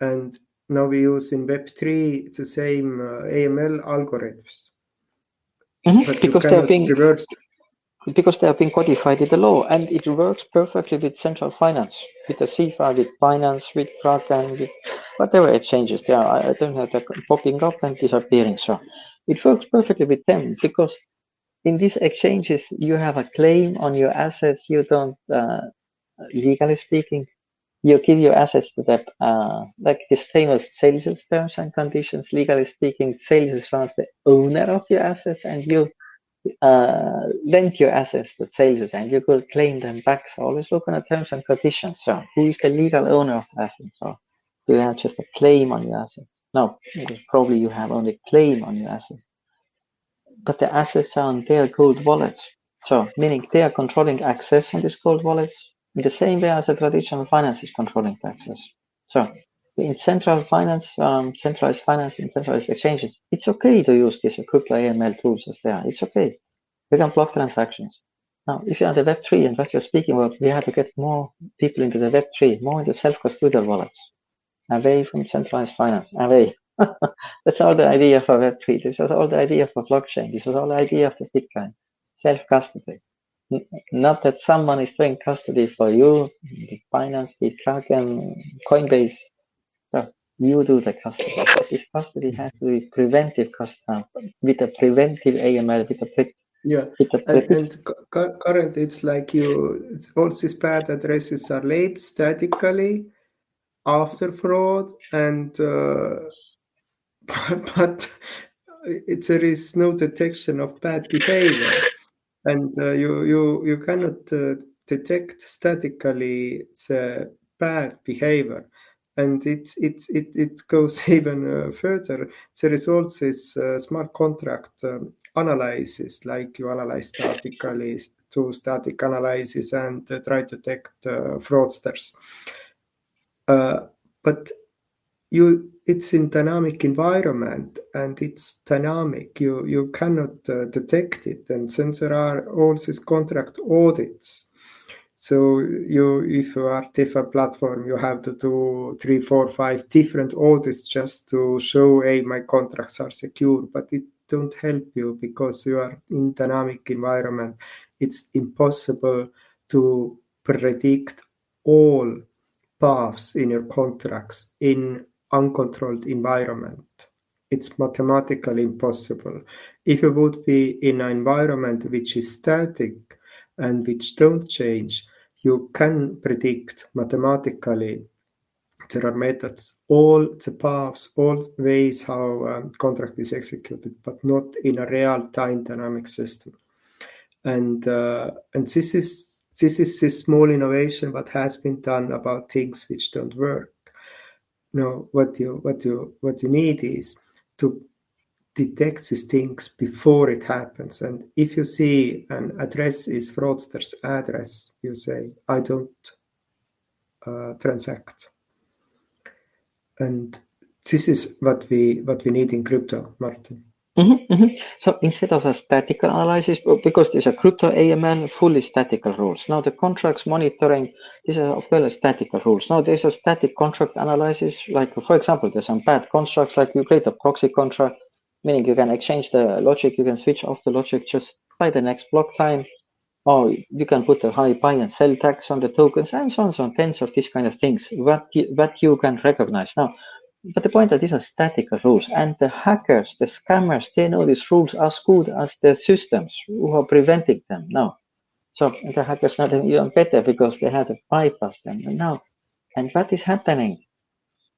And now we use in Web3, it's the same AML algorithms. But because you cannot reverse. Because they have been codified in the law, and it works perfectly with central finance, with the CFA, with Binance, with Kraken, with whatever exchanges there are. I don't have that popping up and disappearing. So it works perfectly with them because in these exchanges you have a claim on your assets. You don't, legally speaking, you give your assets to that, like this famous Celsius terms and conditions. Legally speaking, Celsius was the owner of your assets, and you lend your assets to Celsius and you could claim them back. So always look on the terms and conditions. So who is the legal owner of the assets? So do you have just a claim on your assets? No, because probably you have only claim on your assets. But the assets are on their cold wallets. So meaning they are controlling access on these cold wallets in the same way as the traditional finance is controlling the access. So in centralized finance, in centralized exchanges, it's okay to use these crypto AML tools as they are. It's okay. You can block transactions. Now, if you're on the Web3 and what you're speaking about, we have to get more people into the Web3, more into self-custodial wallets, away from centralized finance, away. That's all the idea for Web3. This was all the idea for blockchain. This was all the idea of the Bitcoin, self-custody. Not that someone is doing custody for you, the Binance, the Kraken, Coinbase. So you do the custody. But this custody has to be preventive custody with a preventive AML, Yeah, with a and currently it's like all these bad addresses are labeled statically after fraud, and but there is no detection of bad behavior, and you cannot detect statically the bad behavior, and it goes even further. There is also this smart contract analysis, like you analyze statically to static analysis and try to detect fraudsters. But it's in dynamic environment and it's dynamic. You cannot detect it, and since there are all these contract audits, so if you are DeFi platform, you have to do 3, 4, 5 different audits just to show, hey, my contracts are secure, but it don't help you because you are in dynamic environment. It's impossible to predict all paths in your contracts in uncontrolled environment. It's mathematically impossible. If you would be in an environment which is static and which don't change, you can predict mathematically. There are methods, all the paths, all ways how contract is executed, but not in a real-time dynamic system. And this is this small innovation what has been done about things which don't work. No, what you need is to detect these things before it happens. And if you see an address is fraudster's address, you say, I don't transact. And this is what we need in crypto, Martin. So instead of a statical analysis, because there's a crypto AML, fully statical rules. Now the contracts monitoring, these are of course statical rules. Now there's a static contract analysis, like for example, there's some bad constructs, like you create a proxy contract, meaning you can exchange the logic, you can switch off the logic just by the next block time, or you can put a high buy and sell tax on the tokens, and so on, so on, tens of these kind of things, what you can recognize. Now, but the point that these are statical rules, and the hackers, the scammers, they know these rules as good as the systems who are preventing them now. So the hackers know them even better because they have to bypass them now. And what is happening?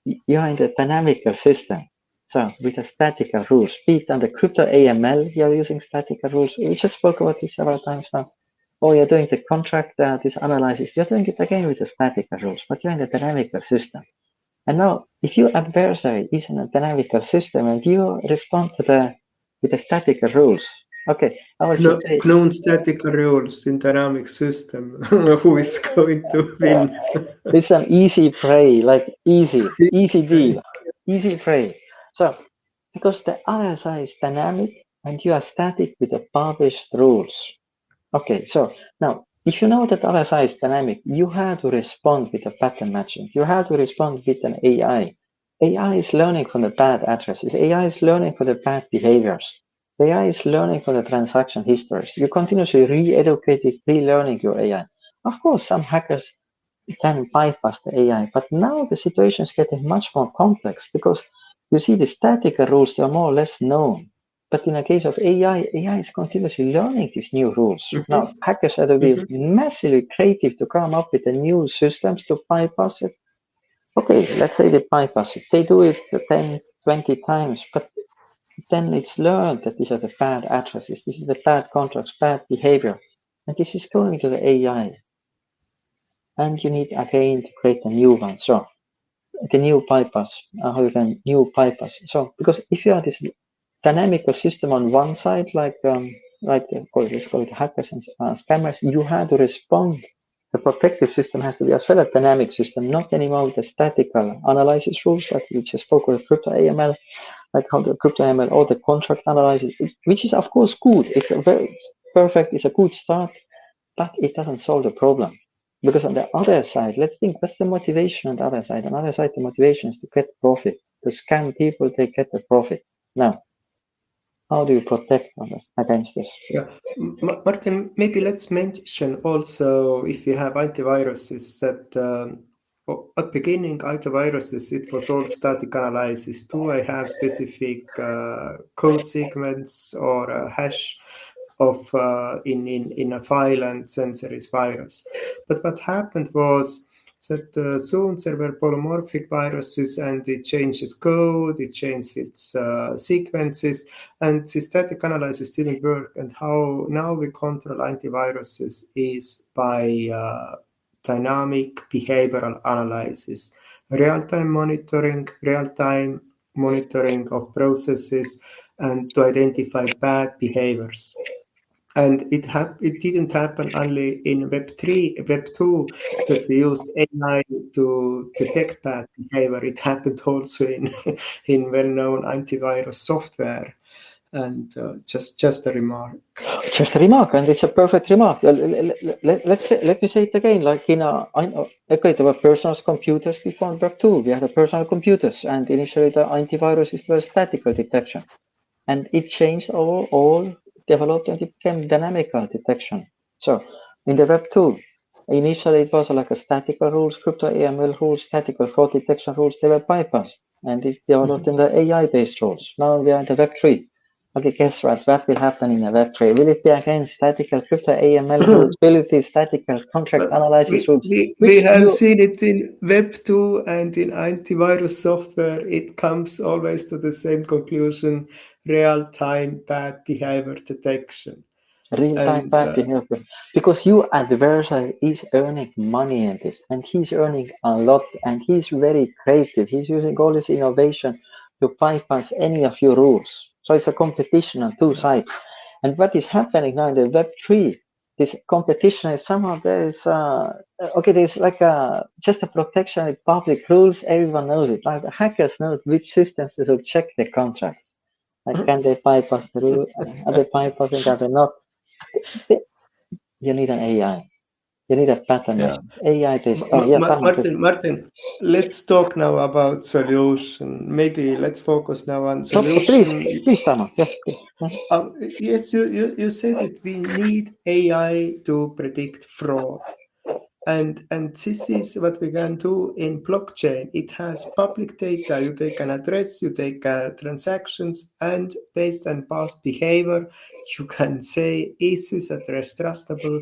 You are in the dynamical system. So with the statical rules, be it on the crypto AML, you're using statical rules. We just spoke about this several times now. Or you're doing the contract, this analysis. You're doing it again with the statical rules, but you're in the dynamical system. And now, if your adversary is in a dynamical system and you respond to with the statical rules, okay, I will just say Known statical rules in dynamic system. Who is going to win? it's an easy prey, like easy deal, easy prey. So, because the other side is dynamic and you are static with the published rules. Okay, so now if you know that other side is dynamic, you have to respond with a pattern matching. You have to respond with an AI. AI is learning from the bad addresses. AI is learning from the bad behaviors. AI is learning from the transaction histories. You continuously re-educating, relearning your AI. Of course, some hackers can bypass the AI, but now the situation is getting much more complex because you see the statical rules, they are more or less known. But in the case of AI, AI is continuously learning these new rules. Now, hackers have to be massively creative to come up with the new systems to bypass it. Okay, let's say they bypass it. They do it 10, 20 times, but then it's learned that these are the bad addresses, this is the bad contracts, bad behavior. And this is going to the AI. And you need again to create a new one. So the new bypass, how you can new bypass. So because if you have this dynamical system on one side, let's call it hackers and scammers, you have to respond. The protective system has to be as well a dynamic system, not anymore with the statical analysis rules like we just spoke with crypto AML, like how the crypto AML or the contract analysis, which is of course good. It's a very perfect. It's a good start, but it doesn't solve the problem. Because on the other side, let's think what's the motivation on the other side? On the other side, the motivation is to get profit. To scam people, they get the profit. Now, How do you protect against this? Yeah, Martin, maybe let's mention also if you have antiviruses that at beginning antiviruses it was all static analysis. Do I have specific code segments or a hash of in a file and sensor is virus? But what happened was that soon there were polymorphic viruses and it changed its code, it changed its sequences, and the static analysis didn't work. And how now we control antiviruses is by dynamic behavioral analysis, real-time monitoring of processes, and to identify bad behaviors. And it didn't happen only in Web3, Web2, that we used AI to detect bad behavior. It happened also in in well-known antivirus software. And just a remark. Just a remark, and it's a perfect remark. Let me say it again. Like okay, there were personal computers before Web2. We had the personal computers, and initially the antiviruses were statical detection, and it changed all developed, and it became dynamical detection. So in the Web2, initially it was like a statical rules, crypto AML rules, statical fraud detection rules. They were bypassed, and it developed in the AI-based rules. Now we are in the Web3. Okay, guess what will happen in the Web3? Will it be again statical crypto AML rules? Will it be statical contract But analysis rules? we Which have you seen it in Web2 and in antivirus software. It comes always to the same conclusion: real-time bad behavior detection. real-time And bad behavior, because your adversary is earning money in this, and he's earning a lot, and he's very creative. He's using all this innovation to bypass any of your rules. So it's a competition on two sides. And what is happening now in the Web3, this competition is somehow there's okay, there's like just a protection with public rules. Everyone knows it. Like the hackers know which systems they should check the contracts. Like, can they bypass the rule? Are they bypassing? Are they not? You need an AI. You need a pattern yeah, matching. AI based. Oh, yeah, Tarmo, please. Martin, let's talk now about solution. Maybe let's focus now on So, please, solution. please, Tarmo. Yes, please. Yes, you said that we need AI to predict fraud. And this is what we can do in blockchain. It has public data. You take an address, you take transactions, and based on past behavior, you can say, is this address trustable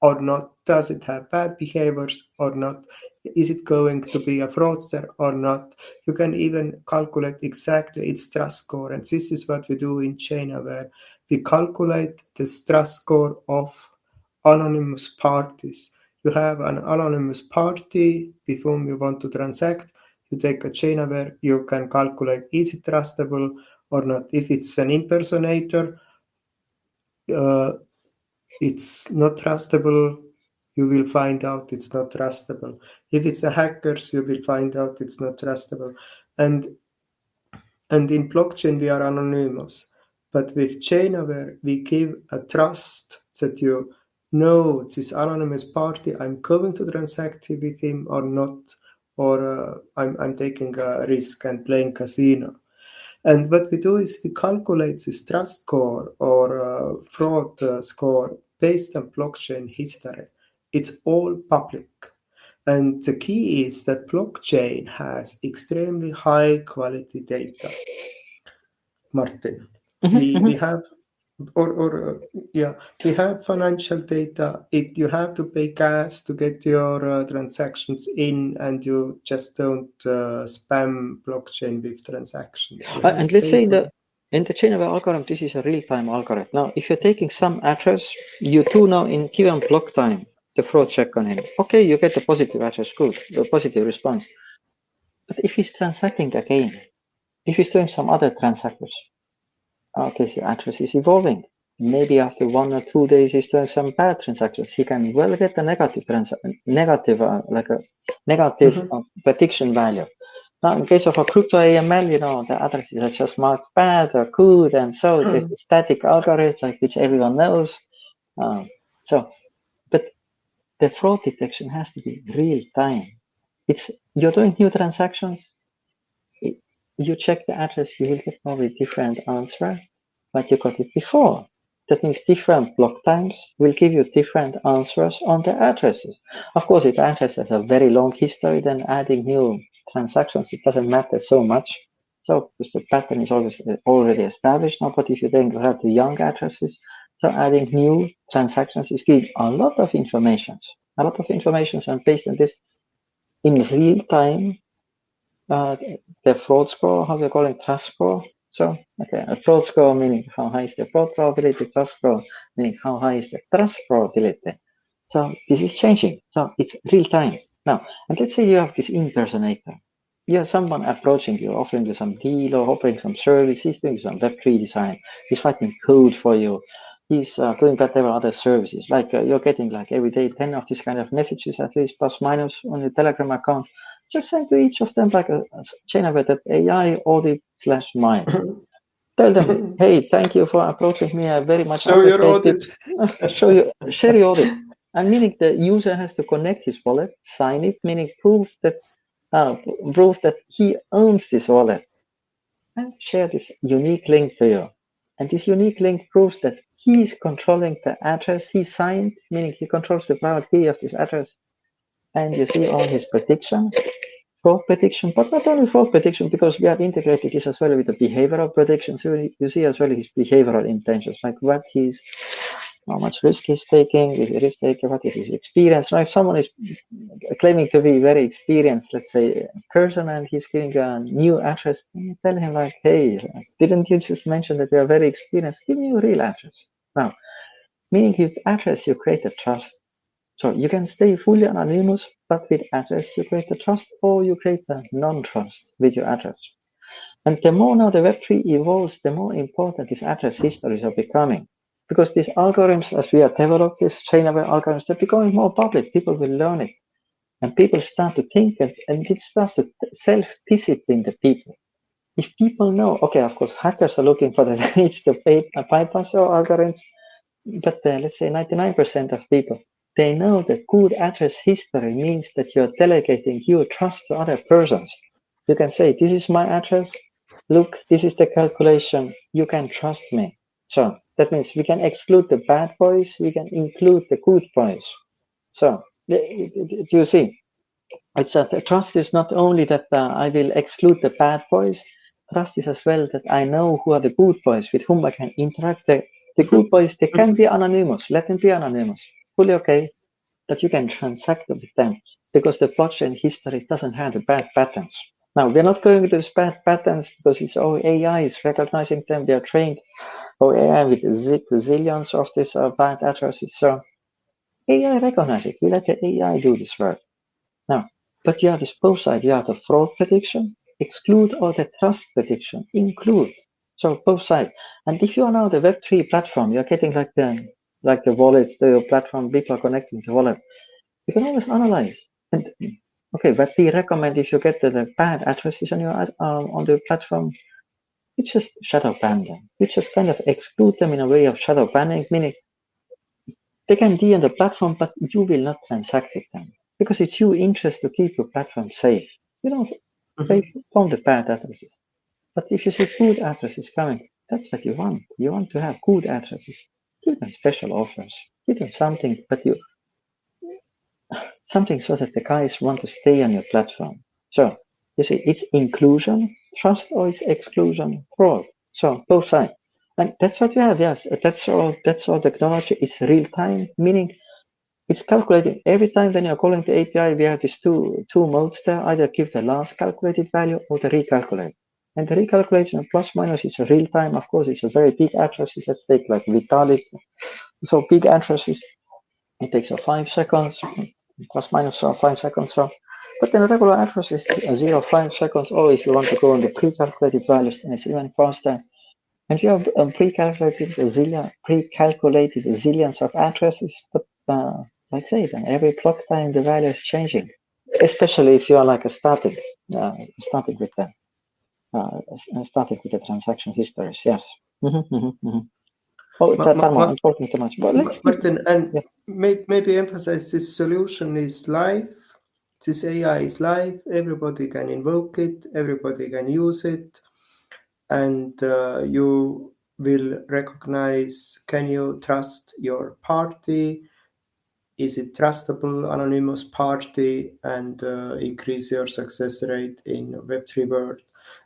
or not? Does it have bad behaviors or not? Is it going to be a fraudster or not? You can even calculate exactly its trust score. And this is what we do in ChainAware. We calculate the trust score of anonymous parties. You have an anonymous party with whom you want to transact. You take a ChainAware, you can calculate is it trustable or not. If it's an impersonator, it's not trustable. You will find out it's not trustable. If it's a hackers, you will find out it's not trustable. And in blockchain, we are anonymous. But with ChainAware, we give a trust that you know this anonymous party, I'm going to transact with him or not, or I'm taking a risk and playing casino. And what we do is we calculate this trust score or fraud score based on blockchain history. It's all public. And the key is that blockchain has extremely high quality data. Martin, we have we have financial data. You have to pay gas to get your transactions in, and you just don't spam blockchain with transactions. You have And to let's pay say for it. in the chain of algorithm, this is a real-time algorithm. Now, if you're taking some address, you do know in given block time the fraud check on him. Okay, you get the positive address, good, the positive response. But if he's transacting again, if he's doing some other transactions, okay, the address is evolving. Maybe after 1 or 2 days, he's doing some bad transactions. He can well get a like a negative Mhm. prediction value. Now, in case of a crypto AML, the addresses are just marked bad or good, and so there's a static algorithm like which everyone knows. Um, so, but the fraud detection has to be real time. You're doing new transactions. You check the address, you will get probably different answer. but you got it before. That means different block times will give you different answers on the addresses. Of course, if the address has a very long history, then adding new transactions, it doesn't matter so much. So, because the pattern is always already established now, but if you then have the young addresses, so adding new transactions is giving a lot of information. And based on this, in real time, the fraud score, how we call it, trust score. So, okay, a fraud score meaning how high is the fraud probability, trust score meaning how high is the trust probability. So this is changing. So it's real time. Now, and let's say you have this impersonator. You have someone approaching you, offering you some deal or offering some service. He's doing some Web3 design. He's writing code for you. He's doing whatever other services. Like you're getting like every day 10 of these kind of messages, at least plus minus on your Telegram account. Just send to each of them like a ChainAware AI audit/mine. Tell them, hey, thank you for approaching me. I very much Show your appreciate it. audit. Share your audit. And meaning the user has to connect his wallet, sign it, meaning proof that he owns this wallet, and share this unique link to you. And this unique link proves that he is controlling the address he signed, meaning he controls the private key of this address. And you see all his fraud prediction, but not only fraud prediction, because we have integrated this as well with the behavioral prediction. So you see as well his behavioral intentions, like how much risk he's taking, is he risk taker, what is his experience. Now, if someone is claiming to be very experienced, let's say, person, and he's giving a new address, you tell him like, hey, didn't you just mention that you are very experienced? Give me your real address. Now, meaning with address, you create a trust. So you can stay fully anonymous, but with address you create a trust, or you create a non-trust with your address. And the more now the Web3 evolves, the more important these address histories are becoming. Because these algorithms, as we have developed these ChainAware algorithms, they're becoming more public. People will learn it. And people start to think, and it starts to self-discipline the people. If people know, okay, of course, hackers are looking for the ways to bypass our algorithms, but let's say 99% of people, they know that good address history means that you're delegating your trust to other persons. You can say, this is my address. Look, this is the calculation. You can trust me. So that means we can exclude the bad boys. We can include the good boys. So do you see? It's that trust is not only that I will exclude the bad boys. Trust is as well that I know who are the good boys with whom I can interact. The good boys, they can be anonymous. Let them be anonymous. Fully okay. But you can transact with them because the blockchain history doesn't have the bad patterns. Now, we're not going to those bad patterns because it's our AI is recognizing them. They are trained our AI with zillions of these bad addresses. So AI recognizes it. We let the AI do this work. Now, but you have this both sides. You have the fraud prediction, exclude, or the trust prediction, include. So both sides. And if you are now the Web3 platform, you're getting like the wallets, the platform, people are connecting to wallet. You can always analyze. And okay, but we recommend if you get the bad addresses on your on the platform, you just shadow ban them. You just kind of exclude them in a way of shadow banning, meaning they can be on the platform, but you will not transact with them because it's your interest to keep your platform safe. You don't pay from the bad addresses. But if you see good addresses coming, that's what you want. You want to have good addresses. Give them special offers. Give them something, but something so that the guys want to stay on your platform. So you see, it's inclusion, trust, or it's exclusion, fraud. So both sides. And that's what you have, yes. That's all technology. It's real time, meaning it's calculating every time when you're calling the API, we have these two modes there, either give the last calculated value or the recalculate. And the recalculation plus minus is a real time. Of course, it's a very big addresses. Let's take like Vitalik. So big addresses, it takes 5 seconds, plus minus 5 seconds. So, but then a regular address is 0.5 seconds. Or if you want to go on the pre-calculated values, then it's even faster. And you have pre-calculated zillions of addresses, but let's say then every block time the value is changing, especially if you are like starting with them, starting with the transaction histories. Yes. Oh, Tarmo, I'm talking too much. But let's Martin, and yeah. maybe emphasize this solution is live. This AI is live. Everybody can invoke it. Everybody can use it, and you will recognize, can you trust your party? Is it trustable anonymous party, and increase your success rate in Web3 world.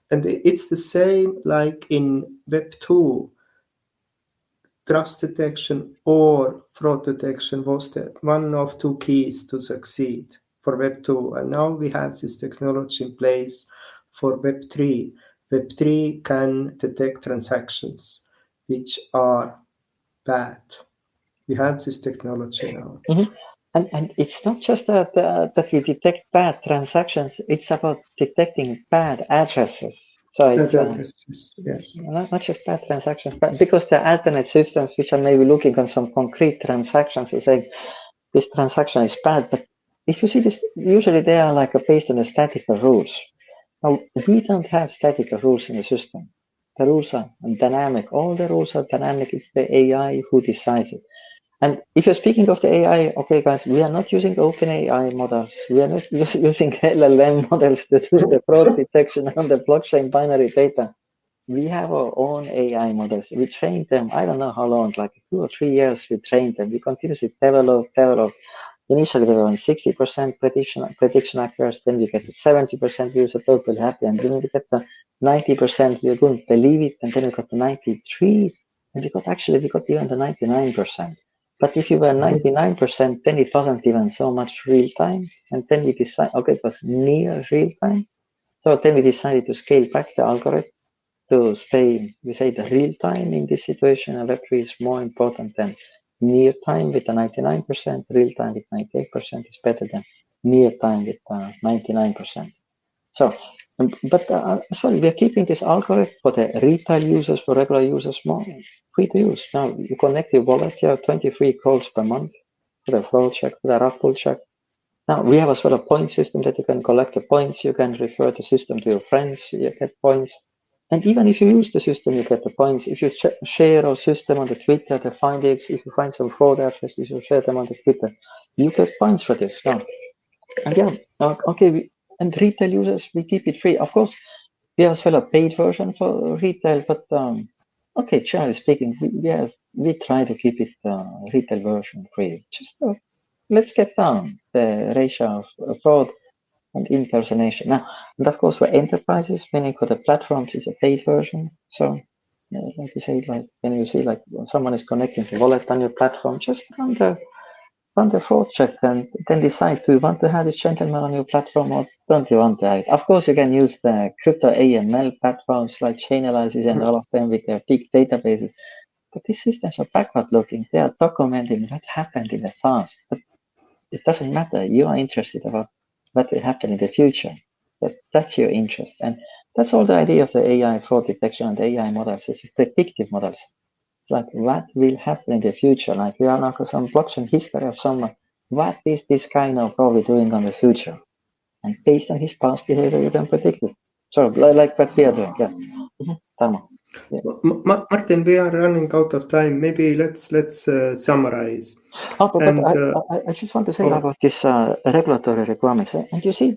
And it's the same like in Web2. Trust detection or fraud detection was the one of two keys to succeed for Web2. And now we have this technology in place for Web3. Web3 can detect transactions which are bad. We have this technology now. Mm-hmm. And it's not just that we detect bad transactions, it's about detecting bad addresses. So it's Yes. not just bad transactions, but because there are alternate systems which are maybe looking on some concrete transactions and saying this transaction is bad. But if you see this, usually they are like based on the statical rules. Now, we don't have statical rules in the system. The rules are dynamic. All the rules are dynamic. It's the AI who decides it. And if you're speaking of the AI, okay, guys, we are not using OpenAI models. We are not using LLM models to do the fraud detection on the blockchain binary data. We have our own AI models. We trained them, I don't know how long, like 2 or 3 years we trained them. We continuously develop. Initially, we were on 60% prediction accuracy, then we get to 70%, we were totally happy. And then we get to 90%, we couldn't believe it. And then we got to 93, and we got even to 99%. But if you were 99%, then it wasn't even so much real time. And then we decided, okay, it was near real time. So then we decided to scale back the algorithm to stay, we say the real time in this situation. And Web3 is more important than near time with the 99%, real time with 98% is better than near time with 99%. So, but as well, we are keeping this algorithm for the retail users, for regular users, more free to use. Now, you connect your wallet, you have 23 calls per month for the fraud check, for the rug pull check. Now, we have as well a point system that you can collect the points, you can refer the system to your friends, you get points. And even if you use the system, you get the points. If you share our system on the Twitter, the findings, if you find some fraud addresses, you share them on the Twitter, you get points for this. Now, and yeah, okay, and retail users, we keep it free. Of course, we have as well a paid version for retail, but okay, generally speaking, we try to keep it retail version free. Just let's get down the ratio of fraud and impersonation. Now, and of course, for enterprises, meaning for the platforms, it's a paid version. So, like you say, like when you see like when someone is connecting the wallet on your platform, just run the fraud check and then decide, do you want to have this gentleman on your platform or don't you want that? Of course, you can use the crypto AML platforms like Chainalysis and all of them with their big databases. But these systems are backward looking. They are documenting what happened in the past. But it doesn't matter. You are interested about what will happen in the future. That's your interest. And that's all the idea of the AI fraud detection and the AI models is predictive models. It's like what will happen in the future? Like we are now some blockchain history of someone. What is this guy now probably doing on the future? And based on his past behavior, you can predict it. So like what we are doing. Yeah. Tarmo. Yeah. Martin, we are running out of time. Maybe let's summarize. Oh, but I just want to say about this regulatory requirements. And you see,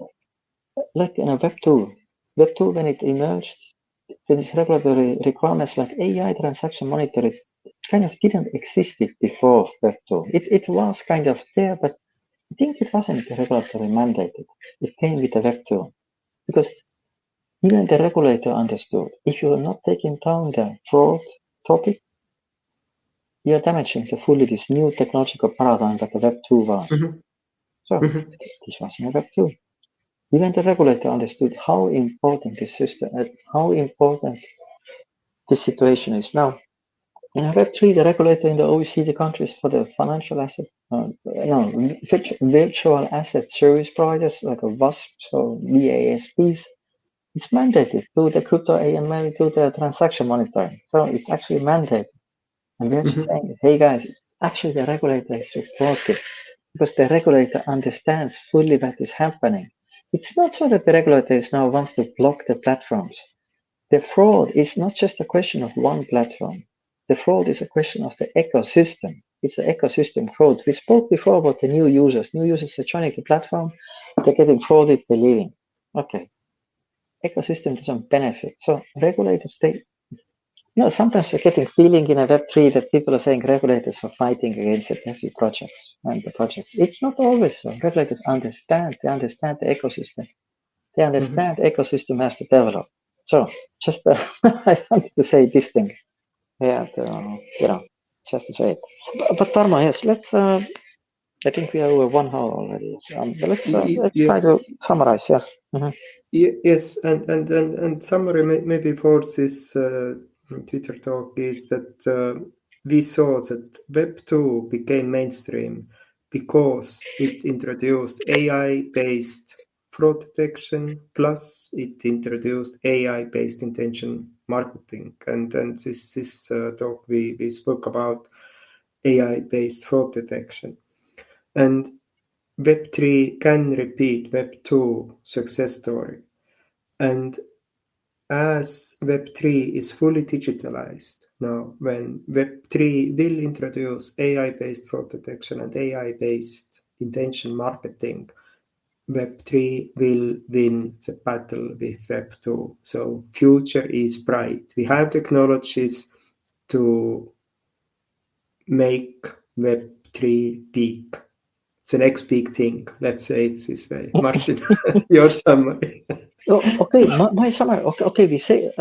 like in a Web2 when it emerged, these regulatory requirements like AI transaction monitoring kind of didn't exist before Web2. It was kind of there, but I think it wasn't regulatory mandated. It came with the Web2 because even the regulator understood if you are not taking down the fraud topic, you are damaging the fully this new technological paradigm that the Web2 was. So this was in Web2. Even the regulator understood how important this system, how important this situation is. Now, in Web3, the regulator in the OECD countries for the financial asset, virtual asset service providers like a VASP, so VASPs, it's mandated to the crypto AML, to the transaction monitoring. So it's actually mandated. And we're just saying, hey guys, actually the regulator is supportive because the regulator understands fully what is happening. It's not so that the regulator now wants to block the platforms. The fraud is not just a question of one platform. The fraud is a question of the ecosystem. It's the ecosystem fraud. We spoke before about the new users. New users are joining the platform, they're getting frauded, they're leaving. Okay. Ecosystem doesn't benefit. So regulators, sometimes you're getting feeling in a Web3 that people are saying regulators are fighting against the DeFi projects and the project. It's not always so. Regulators understand. They understand the ecosystem. They understand ecosystem has to develop. So just I wanted to say this thing. Yeah, just to say it. But Tarmo, yes, let's. I think we are over 1 hour already. Let's try to summarize. Yes. Yes, and summary maybe for this Twitter talk is that we saw that Web2 became mainstream because it introduced AI-based fraud detection, plus it introduced AI-based intention marketing. And this talk we spoke about AI-based fraud detection. And Web3 can repeat Web2 success story. And as Web3 is fully digitalized now, when Web3 will introduce AI-based fraud detection and AI-based intention marketing, Web3 will win the battle with Web2. So future is bright. We have technologies to make Web3 big. It's the next big thing. Let's say it's this way. Martin, your summary. Okay, my summary. Okay. We say,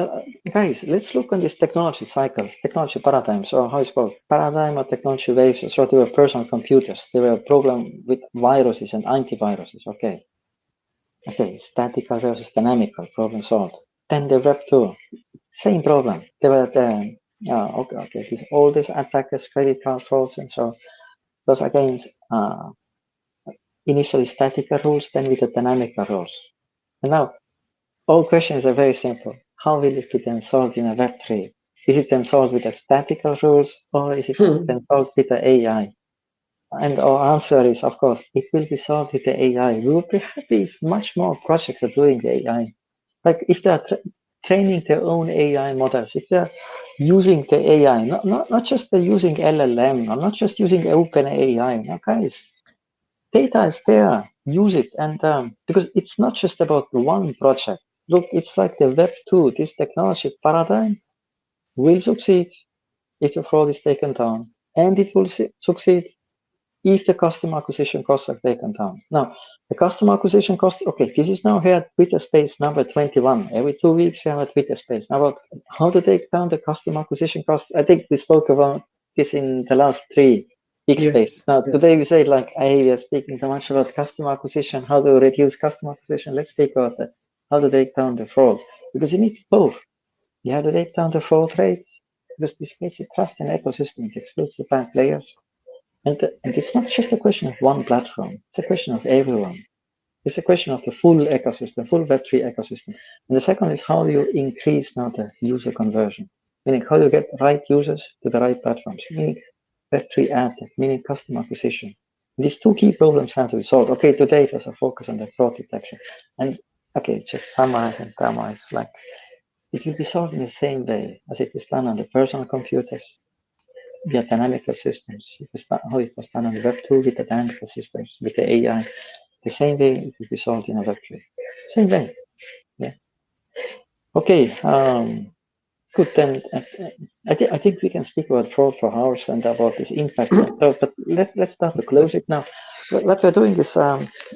guys, let's look on these technology cycles, technology paradigms, or how it's called, paradigm or technology waves. So there were personal computers. There were a problem with viruses and antiviruses. Okay, statical versus dynamical, problem solved. Then the Web2, same problem. There were all these attackers, credit card frauds, and so those against initially statical rules, then with the dynamical rules. And now all questions are very simple. How will it be then solved in a Web3? Is it then solved with the statical rules or is it then solved with the AI? And our answer is, of course, it will be solved with the AI. We will be happy if much more projects are doing the AI. Like if they are training their own AI models, if they're using the AI, not just they're using LLM, or not just using OpenAI. Now, guys, data is there. Use it, and because it's not just about one project. Look, it's like the Web2. This technology paradigm will succeed if the fraud is taken down, and it will succeed if the customer acquisition costs are taken down. Now, the customer acquisition cost, okay, this is now here at Twitter Space number 21. Every 2 weeks we have a Twitter Space. Now, about how to take down the customer acquisition cost, I think we spoke about this in the last 3 X Spaces. Now, today we say like, hey, we are speaking so much about customer acquisition, how to reduce customer acquisition. Let's speak about that, how to take down the fraud. Because you need both. You have to take down the fraud rates, because this creates a trust in ecosystem. It excludes the bad players. And it's not just a question of one platform. It's a question of everyone. It's a question of the full ecosystem, full Web3 ecosystem. And the second is how do you increase now the user conversion? Meaning how do you get the right users to the right platforms? Meaning Web3 ad, meaning customer acquisition. These 2 key problems have to be solved. Okay, today there's a focus on the fraud detection. And okay, just summarizing, it's like it will be solved in the same way as it is done on the personal computers via dynamical systems. How it was done on the Web2 with the dynamical systems, with the AI. The same way it will be solved in a Web3. Same way. Yeah. Okay. Good. Then I think we can speak about fraud for hours and about this impact. So, but let's start to close it now. What we're doing is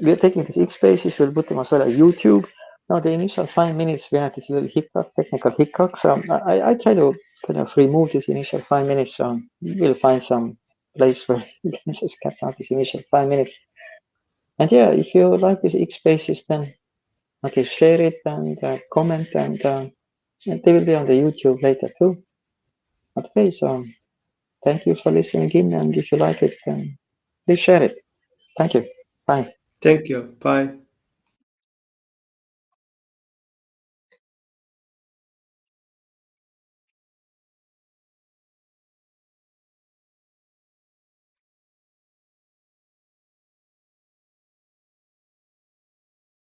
we're taking these X spaces. We'll put them as well on YouTube. Now the initial 5 minutes we had this little hiccup, technical hiccup. So I try to kind of remove this initial 5 minutes. So we'll find some place where we can just cut out this initial 5 minutes. And yeah, if you like these X spaces, then okay, share it and comment, and they will be on the YouTube later too. Okay, so thank you for listening in, and if you like it, then please share it. Thank you. Bye. Thank you. Bye.